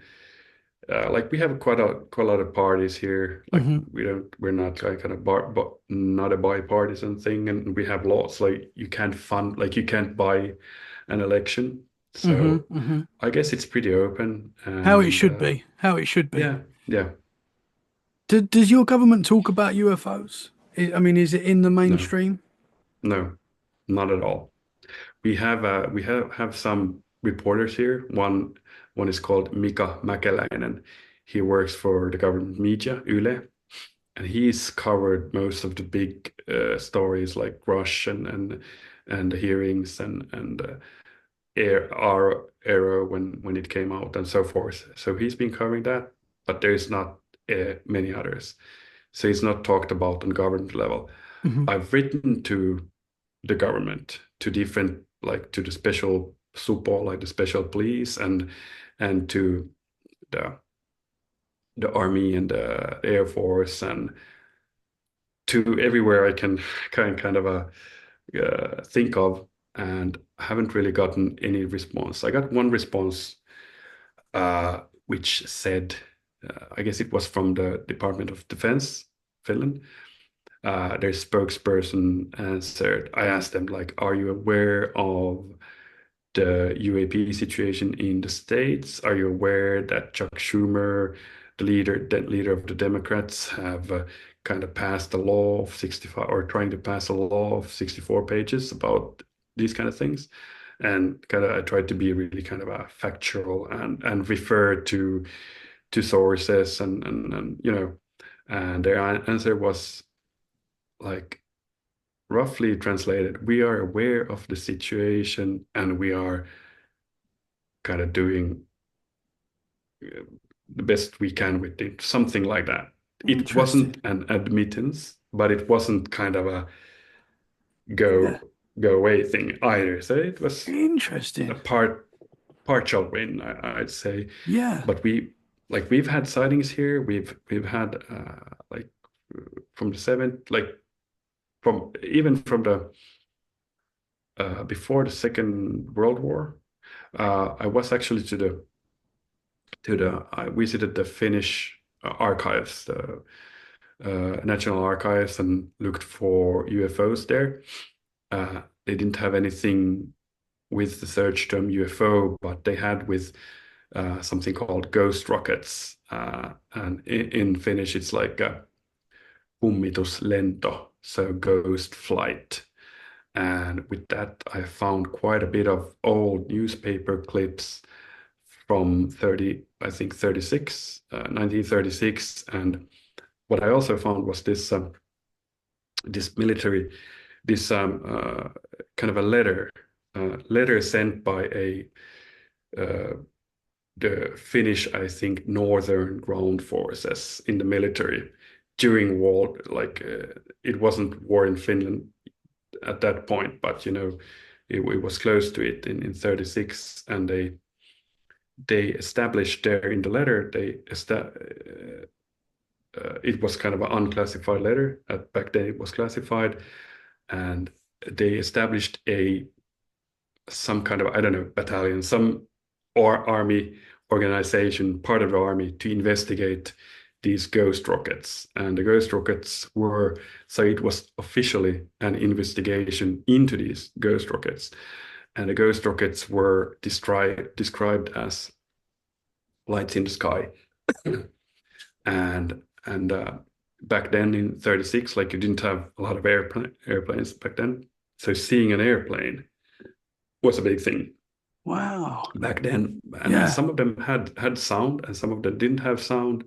like we have quite a lot of parties here. Like Hmm. we're not like kind of but not a bipartisan thing, and we have laws like you can't buy an election. Hmm. So Hmm. I guess it's pretty open, How it and should be. How it should be. yeah, yeah, Does your government talk about UFOs? I mean, is it in the no, mainstream? no, not at all. We have some reporters here. One is called Mika Mäkeläinen. He works for the government media, Yle, and he's covered most of the big stories like Rush and the hearings and our Arrow when it came out and so forth. So he's been covering that, but there's not many others. So it's not talked about on government level. Hmm. I've written to the government, to different like to the special SUPO, like the special police, and to the the army and the air force and to everywhere I can kind of think of, and I haven't really gotten any response. I got one response, which said, I guess it was from the Department of Defense, Finland. Their spokesperson answered. I asked them like, "Are you aware of the UAP situation in the States? Are you aware that Chuck Schumer, the leader of the Democrats, have kind of passed a law of 65 or trying to pass a law of 64 pages about these kind of things?" And kind of I tried to be really kind of a factual and refer to sources and and their answer was like roughly translated, we are aware of the situation and we are kind of doing the best we can with it, something like that. It wasn't Interesting. an admittance, but it wasn't kind of a Yeah. go go away thing either. So it was a Interesting. partial win, I'd say. Yeah. But we've had sightings here. We've had like from the seventh, like from even from the before the Second World War. I was actually I visited the Finnish archives, the National Archives, and looked for UFOs there. They didn't have anything with the search term UFO, but they had with something called ghost rockets. And in Finnish, it's like kummituslento, so ghost flight. And with that, I found quite a bit of old newspaper clips from 30, I think 36, 1936. And what I also found was this military, this kind of a letter sent by uh, the Finnish, I think, Northern Ground Forces in the military during war. Like it wasn't war in Finland at that point, but it was close to it in 36, and they established there in the letter it was kind of an unclassified letter. Back then it was classified, and they established a some kind of, I don't know, battalion, some or army organization, part of the army, to investigate these ghost rockets. And the ghost rockets were, so it was officially an investigation into these ghost rockets. And the ghost rockets were described as lights in the sky. And back then in 36, like you didn't have a lot of airplanes back then. So seeing an airplane was a big thing. Wow. back then, and Yeah. some of them had sound, and some of them didn't have sound.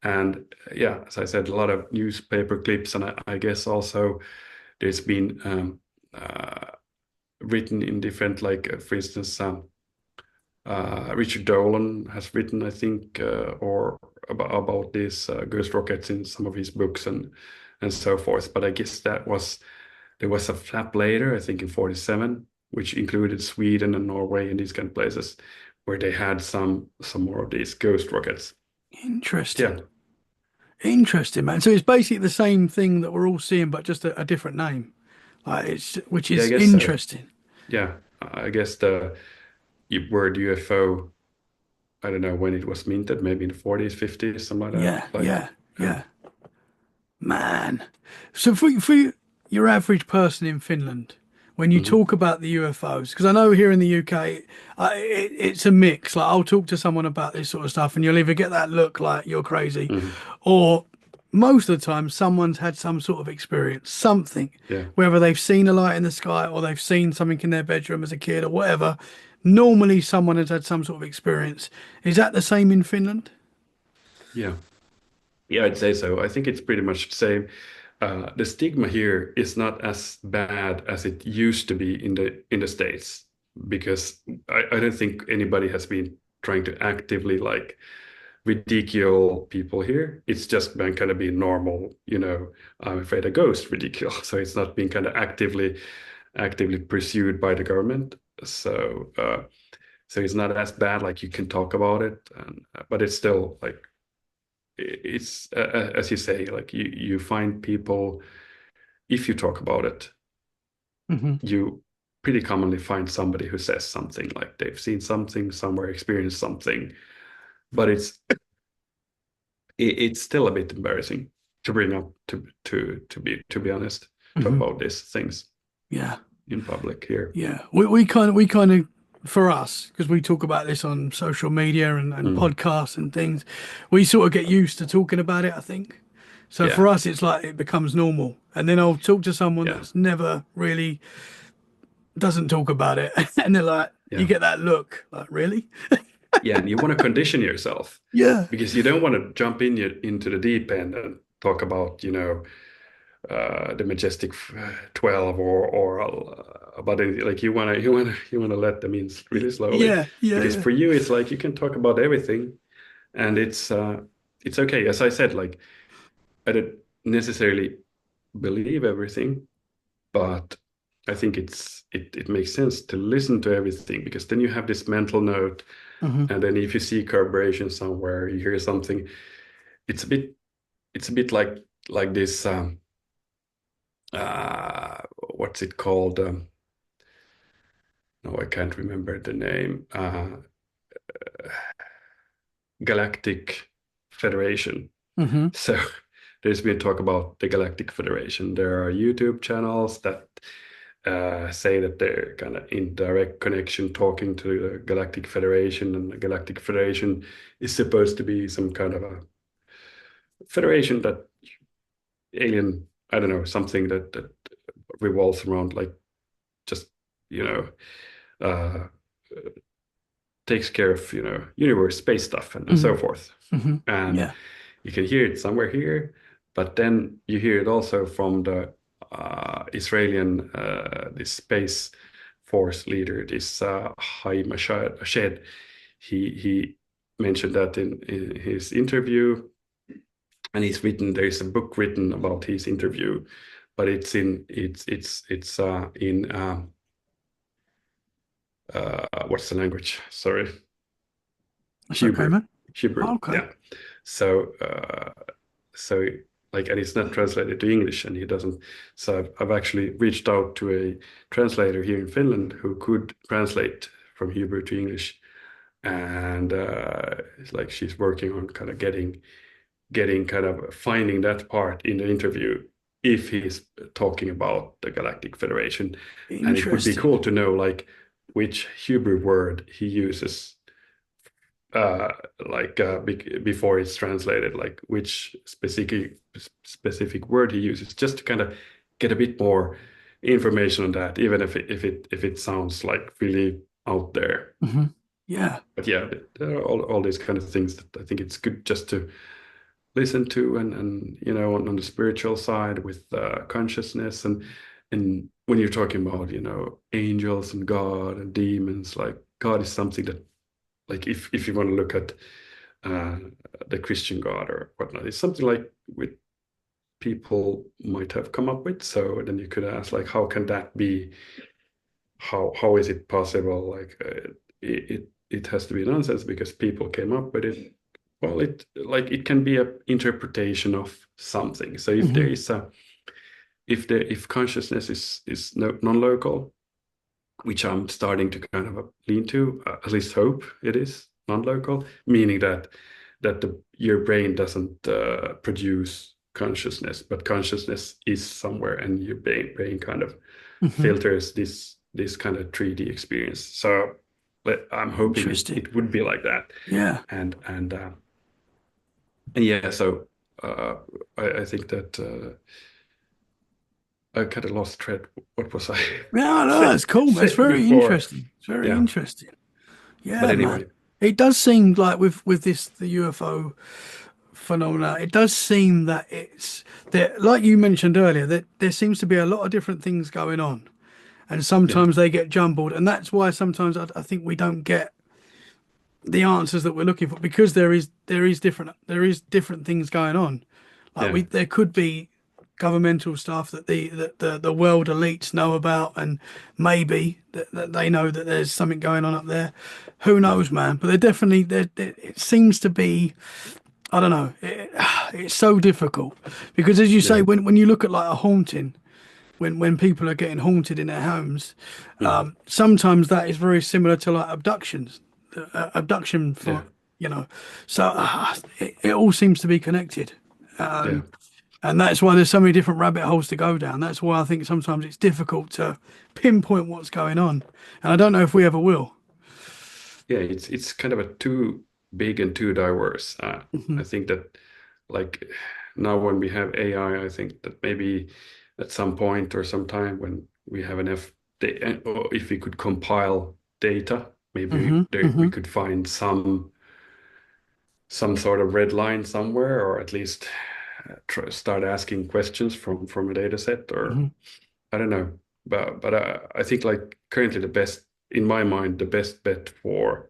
And yeah, as I said, a lot of newspaper clips, and I guess also there's been written in different, like for instance, Richard Dolan has written, I think, or about these ghost rockets in some of his books and so forth. But I guess there was a flap later, I think in 47, which included Sweden and Norway and these kind of places where they had some more of these ghost rockets. Interesting. Yeah, Interesting, man. So it's basically the same thing that we're all seeing, but just a different name. Which yeah, I is guess so. interesting. Yeah, I guess the word UFO, I don't know when it was minted, maybe in the 40s, 50s, something like that. Yeah, Like, yeah, yeah. Man. So for your average person in Finland, when you mhm, talk about the UFOs, because I know here in the UK, it's a mix. Like I'll talk to someone about this sort of stuff, and you'll either get that look like you're crazy, mhm, or most of the time, someone's had some sort of experience, something, yeah, whether they've seen a light in the sky or they've seen something in their bedroom as a kid or whatever. Normally, someone has had some sort of experience. Is that the same in Finland? yeah. Yeah, I'd say so. I think it's pretty much the same. The stigma here is not as bad as it used to be in the States, because I don't think anybody has been trying to actively like ridicule people here. It's just been kind of being normal, I'm afraid a ghost ridicule. So it's not being kind of actively pursued by the government. So it's not as bad. Like you can talk about it, but it's still like it's as you say, like you find people, if you talk about it, Hmm. you pretty commonly find somebody who says something like they've seen something somewhere, experienced something, but it's still a bit embarrassing to bring up, to be honest, talk Hmm. about these things Yeah. in public here. Yeah, we kind of for us, because we talk about this on social media and Mm. podcasts and things, we sort of get used to talking about it, I think. So Yeah, for us, it's like it becomes normal. And then I'll talk to someone yeah, that's never really doesn't talk about it, and they're like, you yeah, get that look, like, really? yeah. And you want to condition yourself Yeah, because you don't want to jump into the deep end and talk about, the majestic 12 or about anything. Like you want to let them in really slowly, yeah, yeah, because yeah. for you it's like you can talk about everything, and it's okay. As I said, like I don't necessarily believe everything, but I think it makes sense to listen to everything, because then you have this mental note, Hmm. and then if you see corroboration somewhere, you hear something, it's a bit it's a bit like this, what's it called? No, I can't remember the name. Galactic Federation. Hmm. So there's been talk about the Galactic Federation. There are YouTube channels that say that they're kind of in direct connection talking to the Galactic Federation, and the Galactic Federation is supposed to be some kind of a federation that alien, I don't know, something that revolves around like just, you know, uh, takes care of, universe, space stuff, and Hmm. so forth. Hmm. And Yeah. you can hear it somewhere here, but then you hear it also from the Israeli this space force leader, this Haim Ashed. He mentioned that in his interview, and there's a book written about his interview, but it's in what's the language? Sorry, That's okay, Hebrew. man. Hebrew, Okay. yeah. So, so like, and it's not translated to English, and he doesn't. So I've actually reached out to a translator here in Finland who could translate from Hebrew to English, and it's like she's working on kind of getting kind of finding that part in the interview if he's talking about the Galactic Federation, and it would be Interesting. cool to know like which Hebrew word he uses, uh like before it's translated, like which specific word he uses, just to kind of get a bit more information on that, even if it sounds like really out there. Hmm. Yeah. But yeah, there are all these kind of things that I think it's good just to listen to, and on the spiritual side with consciousness, and when you're talking about angels and God and demons, like God is something that, like, if you want to look at uh, the Christian God or whatnot, it's something like with people might have come up with. So then you could ask, like, how can that be? How is it possible? Like, it has to be nonsense because people came up with it. Well, it can be a interpretation of something. So if there Hmm. is a if consciousness is non-local, which I'm starting to kind of lean to, at least hope it is non-local, meaning that your brain doesn't produce consciousness, but consciousness is somewhere, and your brain kind of Hmm. filters this kind of 3D experience. So, but I'm hoping Interesting. it would be like that, Yeah. and yeah. So uh, I think that I kind of lost thread. What was I Yeah, no, say, it's cool. That's saying very before? interesting. It's very Yeah, interesting. but Yeah, man. anyway, It does seem like with this the UFO phenomena, it does seem that it's that, like you mentioned earlier, that there seems to be a lot of different things going on, and yeah, sometimes they get jumbled, and that's why sometimes I think we don't get the answers that we're looking for because there is different things going on. Like yeah, there could be governmental stuff that the world elites know about, and maybe that they know that there's something going on up there. Who yeah, knows, man? But they're definitely it seems to be. I don't know. It's so difficult because, as you say, yeah, when you look at like a haunting, when people are getting haunted in their homes, mm, sometimes that is very similar to like abductions, abduction yeah, for so it all seems to be connected, yeah, and that's why there's so many different rabbit holes to go down. That's why I think sometimes it's difficult to pinpoint what's going on, and I don't know if we ever will. yeah. It's kind of a too big and too diverse. Hmm. I think that, like, now when we have AI, I think that maybe at some point or some time when we have enough data, or if we could compile data, maybe Hmm. we Hmm. could find some sort of red line somewhere, or at least start asking questions from a data set, or Hmm. I don't know. But I think, like, currently the best, in my mind, the best bet for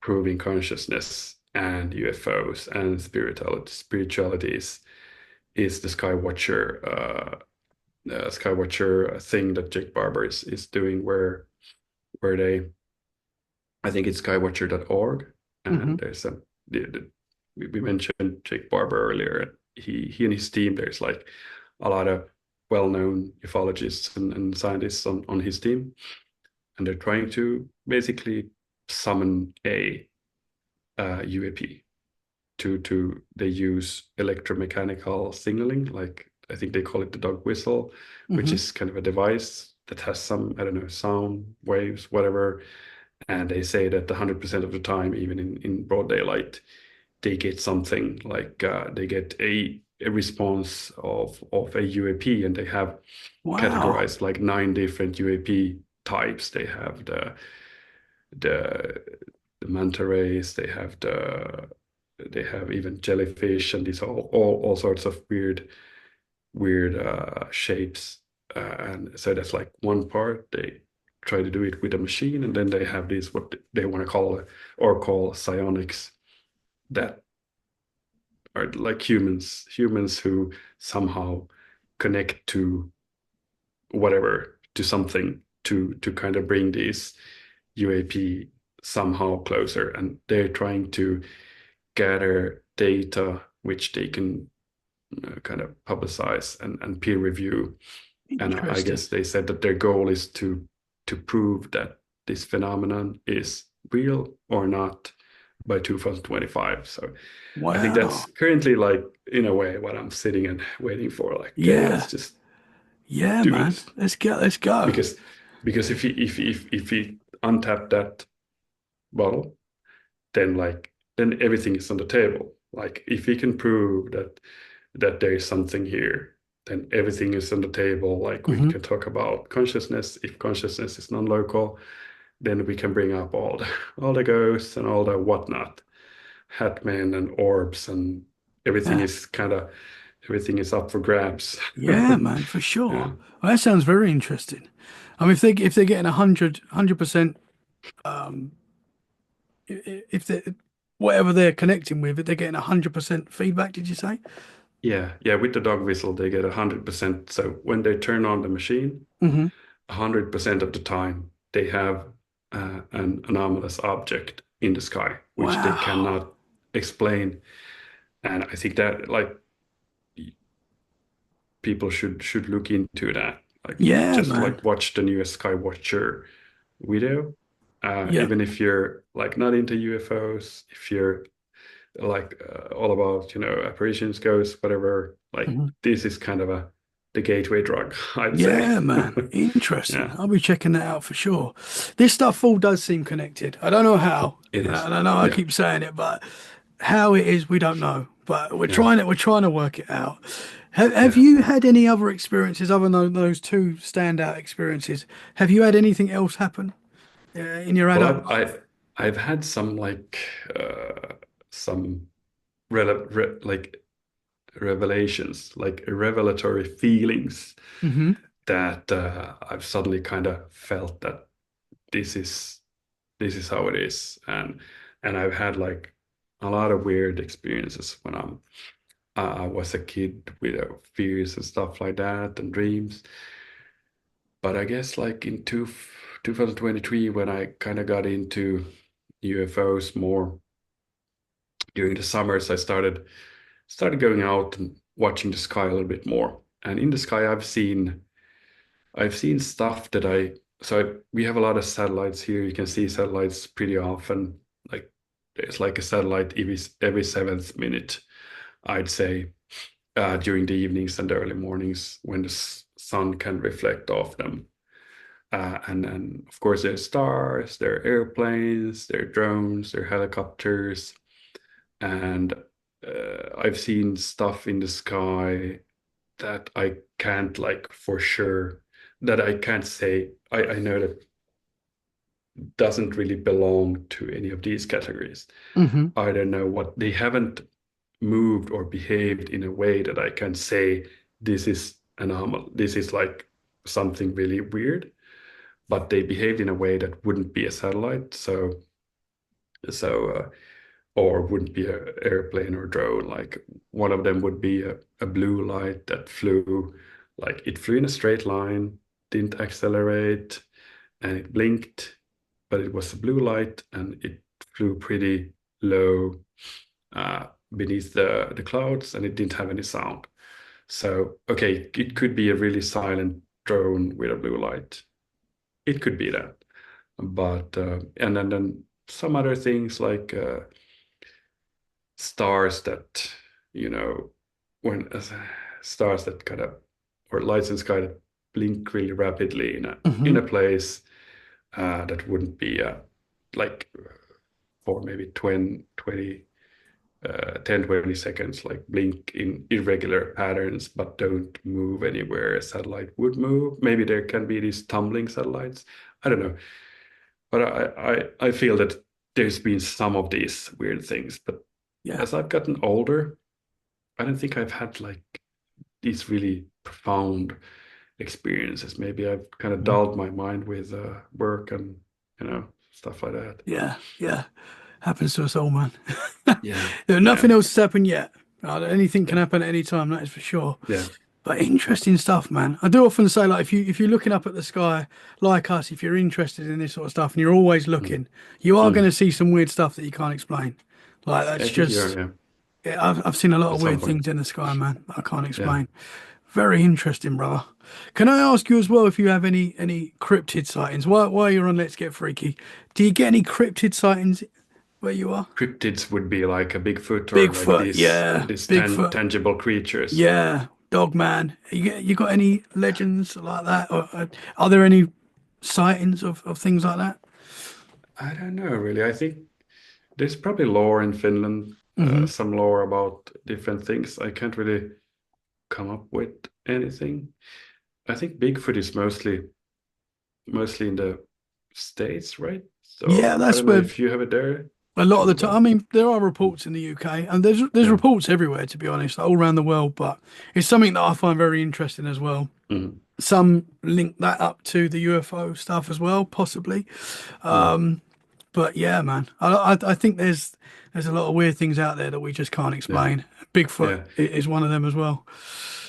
proving consciousness and UFOs and spirituality is the Skywatcher thing that Jake Barber is doing, where they, I think it's skywatcher.org, Hmm. and there's we mentioned Jake Barber earlier. He and his team, there's like a lot of well-known ufologists and scientists on his team, and they're trying to basically summon a UAP. To They use electromechanical signaling, like I think they call it the dog whistle, which Hmm. is kind of a device that has some, I don't know, sound waves, whatever. And they say that 100% of the time, even in broad daylight, they get something like they get a response of a UAP, and they have Wow. categorized like 9 different UAP types. They have the the manta rays, they have even jellyfish, and these all sorts of weird shapes. And so that's like one part. They try to do it with a machine, and then they have these what they want to call psionics, that are like humans who somehow connect to whatever, to something, to kind of bring these UAP somehow closer, and they're trying to gather data which they can kind of publicize and peer review. And I Interesting. guess they said that their goal is to prove that this phenomenon is real or not by 2025. So I think that's Wow. currently, like, in a way, what I'm sitting and waiting for. Like, okay, let's Yeah. just Yeah, do man. this. Let's go. Let's go. because because if he untap that bottle, then, like, then everything is on the table. Like, if he can prove that there is something here, then everything is on the table. Like, we Hmm. can talk about consciousness. If consciousness is non-local, then we can bring up all the ghosts and all the whatnot, Hatman and orbs, and everything Yeah. is kind of everything is up for grabs. Yeah, man, for sure. Yeah, Well, that sounds very interesting. I mean, if they're getting 100%, um, if they whatever they're connecting with, if they're getting 100% feedback, did you say? yeah. With the dog whistle, they get 100%. So when they turn on the machine, Hmm. 100% of the time they have an anomalous object in the sky, which they Wow. cannot explain. And I think that like people should look into that. Like Yeah, just man. like watch the newest Skywatcher video. Yeah. Even if you're like not into UFOs, if you're like all about, apparitions, ghosts, whatever, like Mhm. this is kind of the gateway drug, I'd say. Yeah, man. Interesting. Yeah, I'll be checking that out for sure. This stuff all does seem connected. I don't know how, it and is. I know I Yeah, keep saying it, but how it is, we don't know. But yeah, we're trying to work it out. Have yeah. you had any other experiences other than those two standout experiences? Have you had anything else happen in your Well, adult life? I've had some like some like revelations, like revelatory feelings Hmm. that I've suddenly kind of felt that this is this is how it is, and I've had like a lot of weird experiences when I was a kid with fears and stuff like that and dreams. But I guess like in 2023 when I kind of got into UFOs more during the summers, I started going out and watching the sky a little bit more. And in the sky, I've seen stuff that we have a lot of satellites here. You can see satellites pretty often. Like there's like a satellite every seventh minute, I'd say, during the evenings and the early mornings when the sun can reflect off them. And then, of course, there's stars, there are airplanes, there are drones, there are helicopters, and I've seen stuff in the sky that I can't like for sure, that I can't say. I know that doesn't really belong to any of these categories. Hmm. I don't know what they haven't moved or behaved in a way that I can say this is anomal. This is like something really weird, but they behaved in a way that wouldn't be a satellite. So or wouldn't be an airplane or drone. Like one of them would be a blue light that flew, like it flew in a straight line, didn't accelerate, and it blinked, but it was a blue light and it flew pretty low beneath the clouds and it didn't have any sound. So, okay, it could be a really silent drone with a blue light. It could be that. But, and then some other things like stars that, you know, when stars that kind of, or lights in the sky that blink really rapidly in a Hmm. place that wouldn't be like for maybe 10, 20 seconds, like blink in irregular patterns, but don't move anywhere a satellite would move. Maybe there can be these tumbling satellites. I don't know. But I feel that there's been some of these weird things. But Yeah. as I've gotten older, I don't think I've had like these really profound experiences. Maybe I've kind of Mhm. dulled my mind with work and stuff like that. Yeah. Yeah. Happens to us all, man. Yeah, Nothing yeah, else has happened yet. Anything can yeah, happen at any time, that is for sure. yeah. But interesting stuff, man. I do often say, like, if you're looking up at the sky, like us, if you're interested in this sort of stuff, and you're always Mm, looking, you are going mm. to see some weird stuff that you can't explain. Like I that's think you're, just, yeah, yeah, I've seen a lot at of some weird point. things in the sky, man. That I can't Yeah. explain. Very interesting, brother. Can I ask you as well if you have any cryptid sightings? While you're on Let's Get Freaky, do you get any cryptid sightings where you are? Cryptids would be like a Bigfoot or like Bigfoot, these yeah, these Bigfoot. tangible creatures. Yeah, dog man. You got any legends like that? Or are there any sightings of things like that? I don't know really. I think there's probably lore in Finland, Hmm. some lore about different things. I can't really come up with anything. I think Bigfoot is mostly in States, right? Yeah, So I that's don't know where if you have it there a lot of the too, time. I but mean, there are reports in the UK, and there's yeah. reports everywhere, to be honest, all around the world. But it's something that I find very interesting as well. Mm, Some link that up to the UFO stuff as well, possibly. mm, But yeah, man, I think there's a lot of weird things out there that we just can't yeah. explain. Bigfoot Yeah. is one of them as well.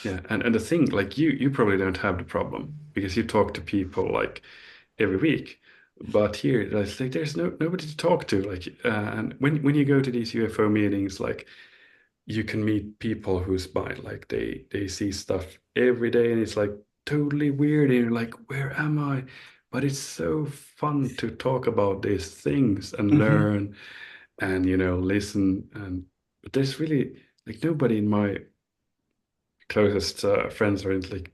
Yeah. And the thing, like you probably don't have the problem because you talk to people like every week. But here, it's like there's nobody to talk to. Like, and when you go to these UFO meetings, like you can meet people who's by like they see stuff every day, and it's like totally weird. And you're like, where am I? But it's so fun to talk about these things and Hmm. learn and listen. And but there's really like nobody in my closest friends are like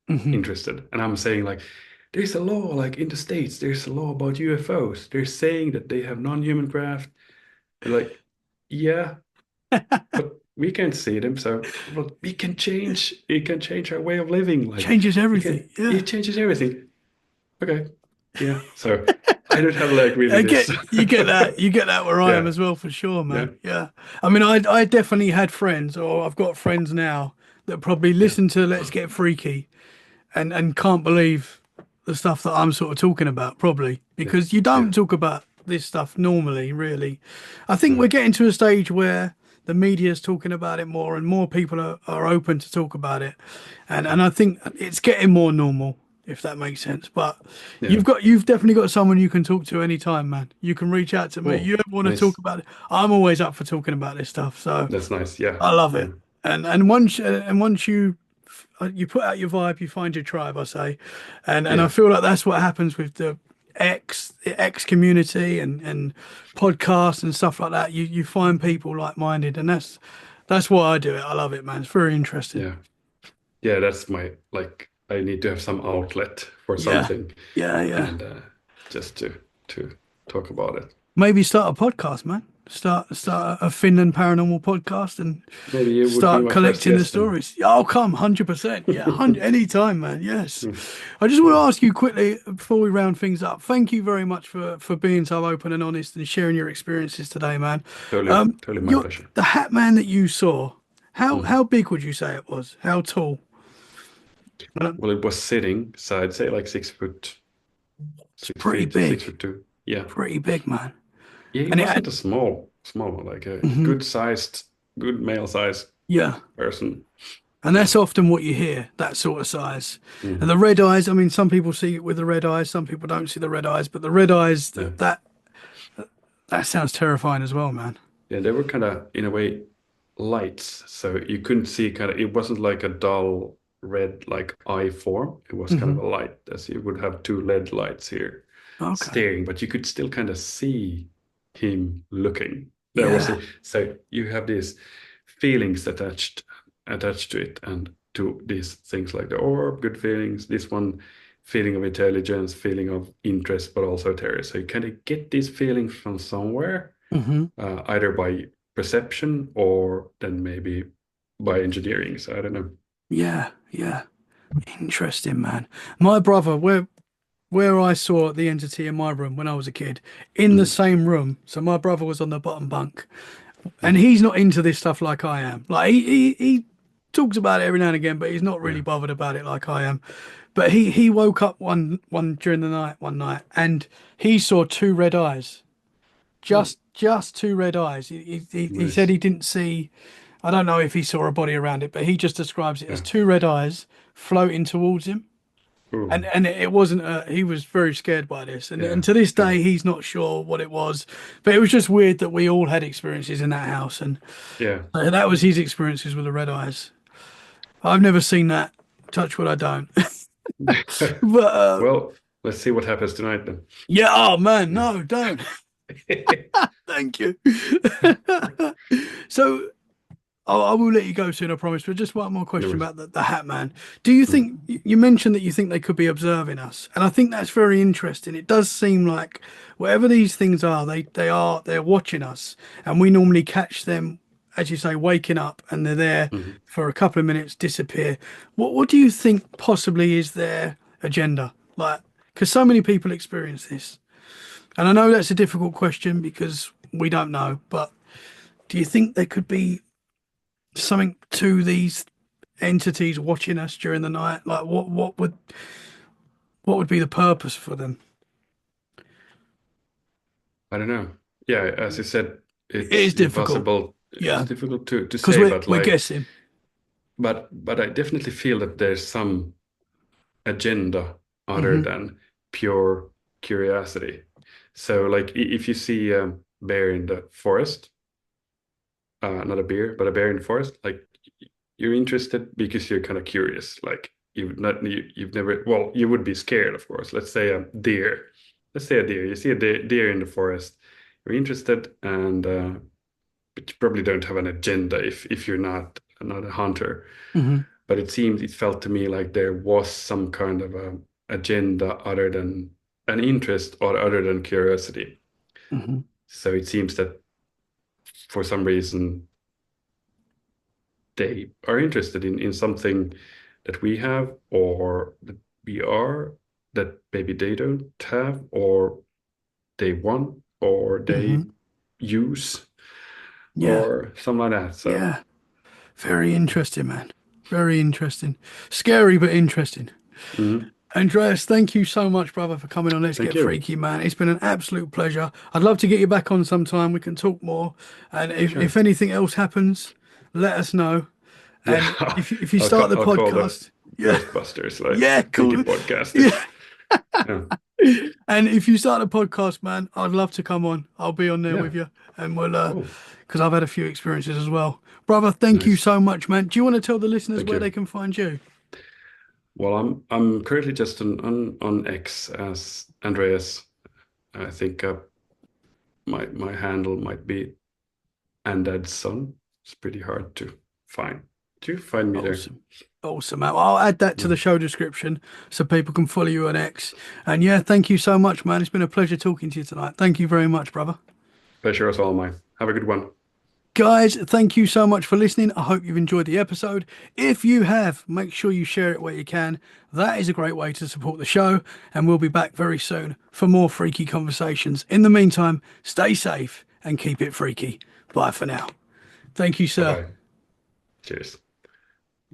Hmm. interested. And I'm saying like, there's a law like in the States, there's a law about UFOs. They're saying that they have non-human craft. They're like, yeah, but we can't see them, so but we can change. It can change our way of living. Like Changes it everything. can, Yeah. it changes everything. Okay, yeah. So I don't have like really I this. get you get that you get that where I am Yeah, as well for sure, yeah, man. Yeah, I mean, I definitely had friends, or I've got friends now that probably yeah. listen to Let's Get Freaky and can't believe the stuff that I'm sort of talking about, probably Yeah, because you yeah. don't talk about this stuff normally, really. I think No. we're getting to a stage where the media's talking about it more and more people are open to talk about it. And I think it's getting more normal, if that makes sense. But Yeah. you've definitely got someone you can talk to anytime, man. You can reach out to me. Oh, You ever want to talk nice. about it? I'm always up for talking about this stuff. So That's nice. Yeah, I love yeah, it. And once you put out your vibe, you find your tribe, I say. And I yeah, feel like that's what happens with the X community and podcasts and stuff like that. You find people like-minded, and that's why I do it. I love it, man. It's very interesting. yeah, yeah. That's my like. I need to have some outlet for Yeah. something, Yeah, yeah. and just to talk about it. Maybe start a podcast, man. Start a Finland paranormal podcast and Maybe you would be start my first collecting the guest then. stories. Yeah, I'll come 100%. Yeah, 100 anytime, man. Yes. I just want to ask you quickly before we round things up. Thank you very much for being so open and honest and sharing your experiences today, man. Totally, totally my Your pleasure. the Hatman that you saw, how Mhm. how big would you say it was? How tall? I don't, Well, it was sitting, so I'd say like 6 foot, it's six pretty feet, six big. foot two. Yeah, Pretty big, man. yeah. He And it wasn't had, a small one, like a mhm, good sized, good male sized yeah. person. And Yeah. that's often what you hear, that sort of size. And Hmm. the red eyes, I mean, some people see it with the red eyes, some people don't see the red eyes, but the red eyes, Yeah, that sounds terrifying as well, man. yeah. They were kind of in a way lights, so you couldn't see kind of. It wasn't like a dull red like eye form. It was kind Hmm. of a light, as you would have two LED lights here Okay. staring, but you could still kind of see him looking. There was Yeah. a, so you have these feelings attached to it, and to these things like the orb, good feelings, this one feeling of intelligence, feeling of interest, but also terror. So you kind of get these feelings from somewhere, Hmm. either by perception or then maybe by engineering. So I don't know. Yeah. Yeah. Interesting, man. My brother, where I saw the entity in my room when I was a kid, in the Mm, same room. So my brother was on the bottom bunk, and mm, he's not into this stuff like I am. Like he talks about it every now and again, but he's not really yeah. bothered about it like I am. But he woke up one during the night one night, and he saw two red eyes, Oh, just two red eyes. He said nice. he didn't see. I don't know if he saw a body around it, but he just describes it as Yeah. two red eyes floating towards him. And Oh, and it wasn't he was very scared by this, and yeah. to this Yeah. day he's not sure what it was, but it was just weird that we all had experiences in that house, and Yeah. that was his experiences with the red eyes. I've never seen that. Touch wood, I don't. But Well, let's see what happens tonight then. yeah, oh man, Yeah. no, don't. Thank you. So I will let you go soon, I promise. But just one more No question worries. about the Hat Man. Do you Mm, think you mentioned that you think they could be observing us? And I think that's very interesting. It does seem like whatever these things are, they're watching us, and we normally catch them, as you say, waking up, and they're there mhm. for a couple of minutes, disappear. What do you think possibly is their agenda? Like, Because so many people experience this. And I know that's a difficult question because we don't know, but do you think there could be something to these entities watching us during the night? Like what would be the purpose for them? I don't know. Yeah, as you said, It it's is difficult. impossible. It's Yeah, difficult to because say, we're guessing. but I definitely feel that there's some agenda other Hmm. than pure curiosity. So, like, if you see a bear in the forest, not a bear, but a bear in the forest, like, you're interested because you're kind of curious. Like, you've never, well, you would be scared, of course. Let's say a deer. Let's say a deer. You see a deer in the forest. You're interested, and but you probably don't have an agenda if you're not a hunter. Hmm. But it felt to me like there was some kind of a agenda other than an interest or other than curiosity. Hmm. So it seems that for some reason they are interested in something that we have or that we are that maybe they don't have or they want or they Hmm. use Yeah, or something like that. So yeah. Very interesting, man. Very interesting. Scary, but interesting. mhm. Andreas, thank you so much, brother, for coming on. Let's Thank Get you. Freaky, man. It's been an absolute pleasure. I'd love to get you back on sometime. We can talk more. And if Sure. anything else happens, let us know. And Yeah, if you start the I'll call the podcast, yeah, Ghostbusters, like yeah, freaky cool. podcast. Yeah. Yeah, And if you start a podcast, man, I'd love to come on. I'll be on there yeah, with you, and we'll cool, because I've had a few experiences as well, brother. Thank you nice. so much, man. Do you want to tell the listeners Thank where they you. can find you? Well, I'm currently just on X as Andreas. I think my handle might be Andad's son. It's pretty hard to find. Do you find me there? Awesome. Awesome, man. I'll add that to No. the show description so people can follow you on X. And yeah, thank you so much, man. It's been a pleasure talking to you tonight. Thank you very much, brother. Pleasure is all mine. Have a good one. Guys, thank you so much for listening. I hope you've enjoyed the episode. If you have, make sure you share it where you can. That is a great way to support the show. And we'll be back very soon for more freaky conversations. In the meantime, stay safe and keep it freaky. Bye for now. Thank you, Bye sir. bye. Cheers.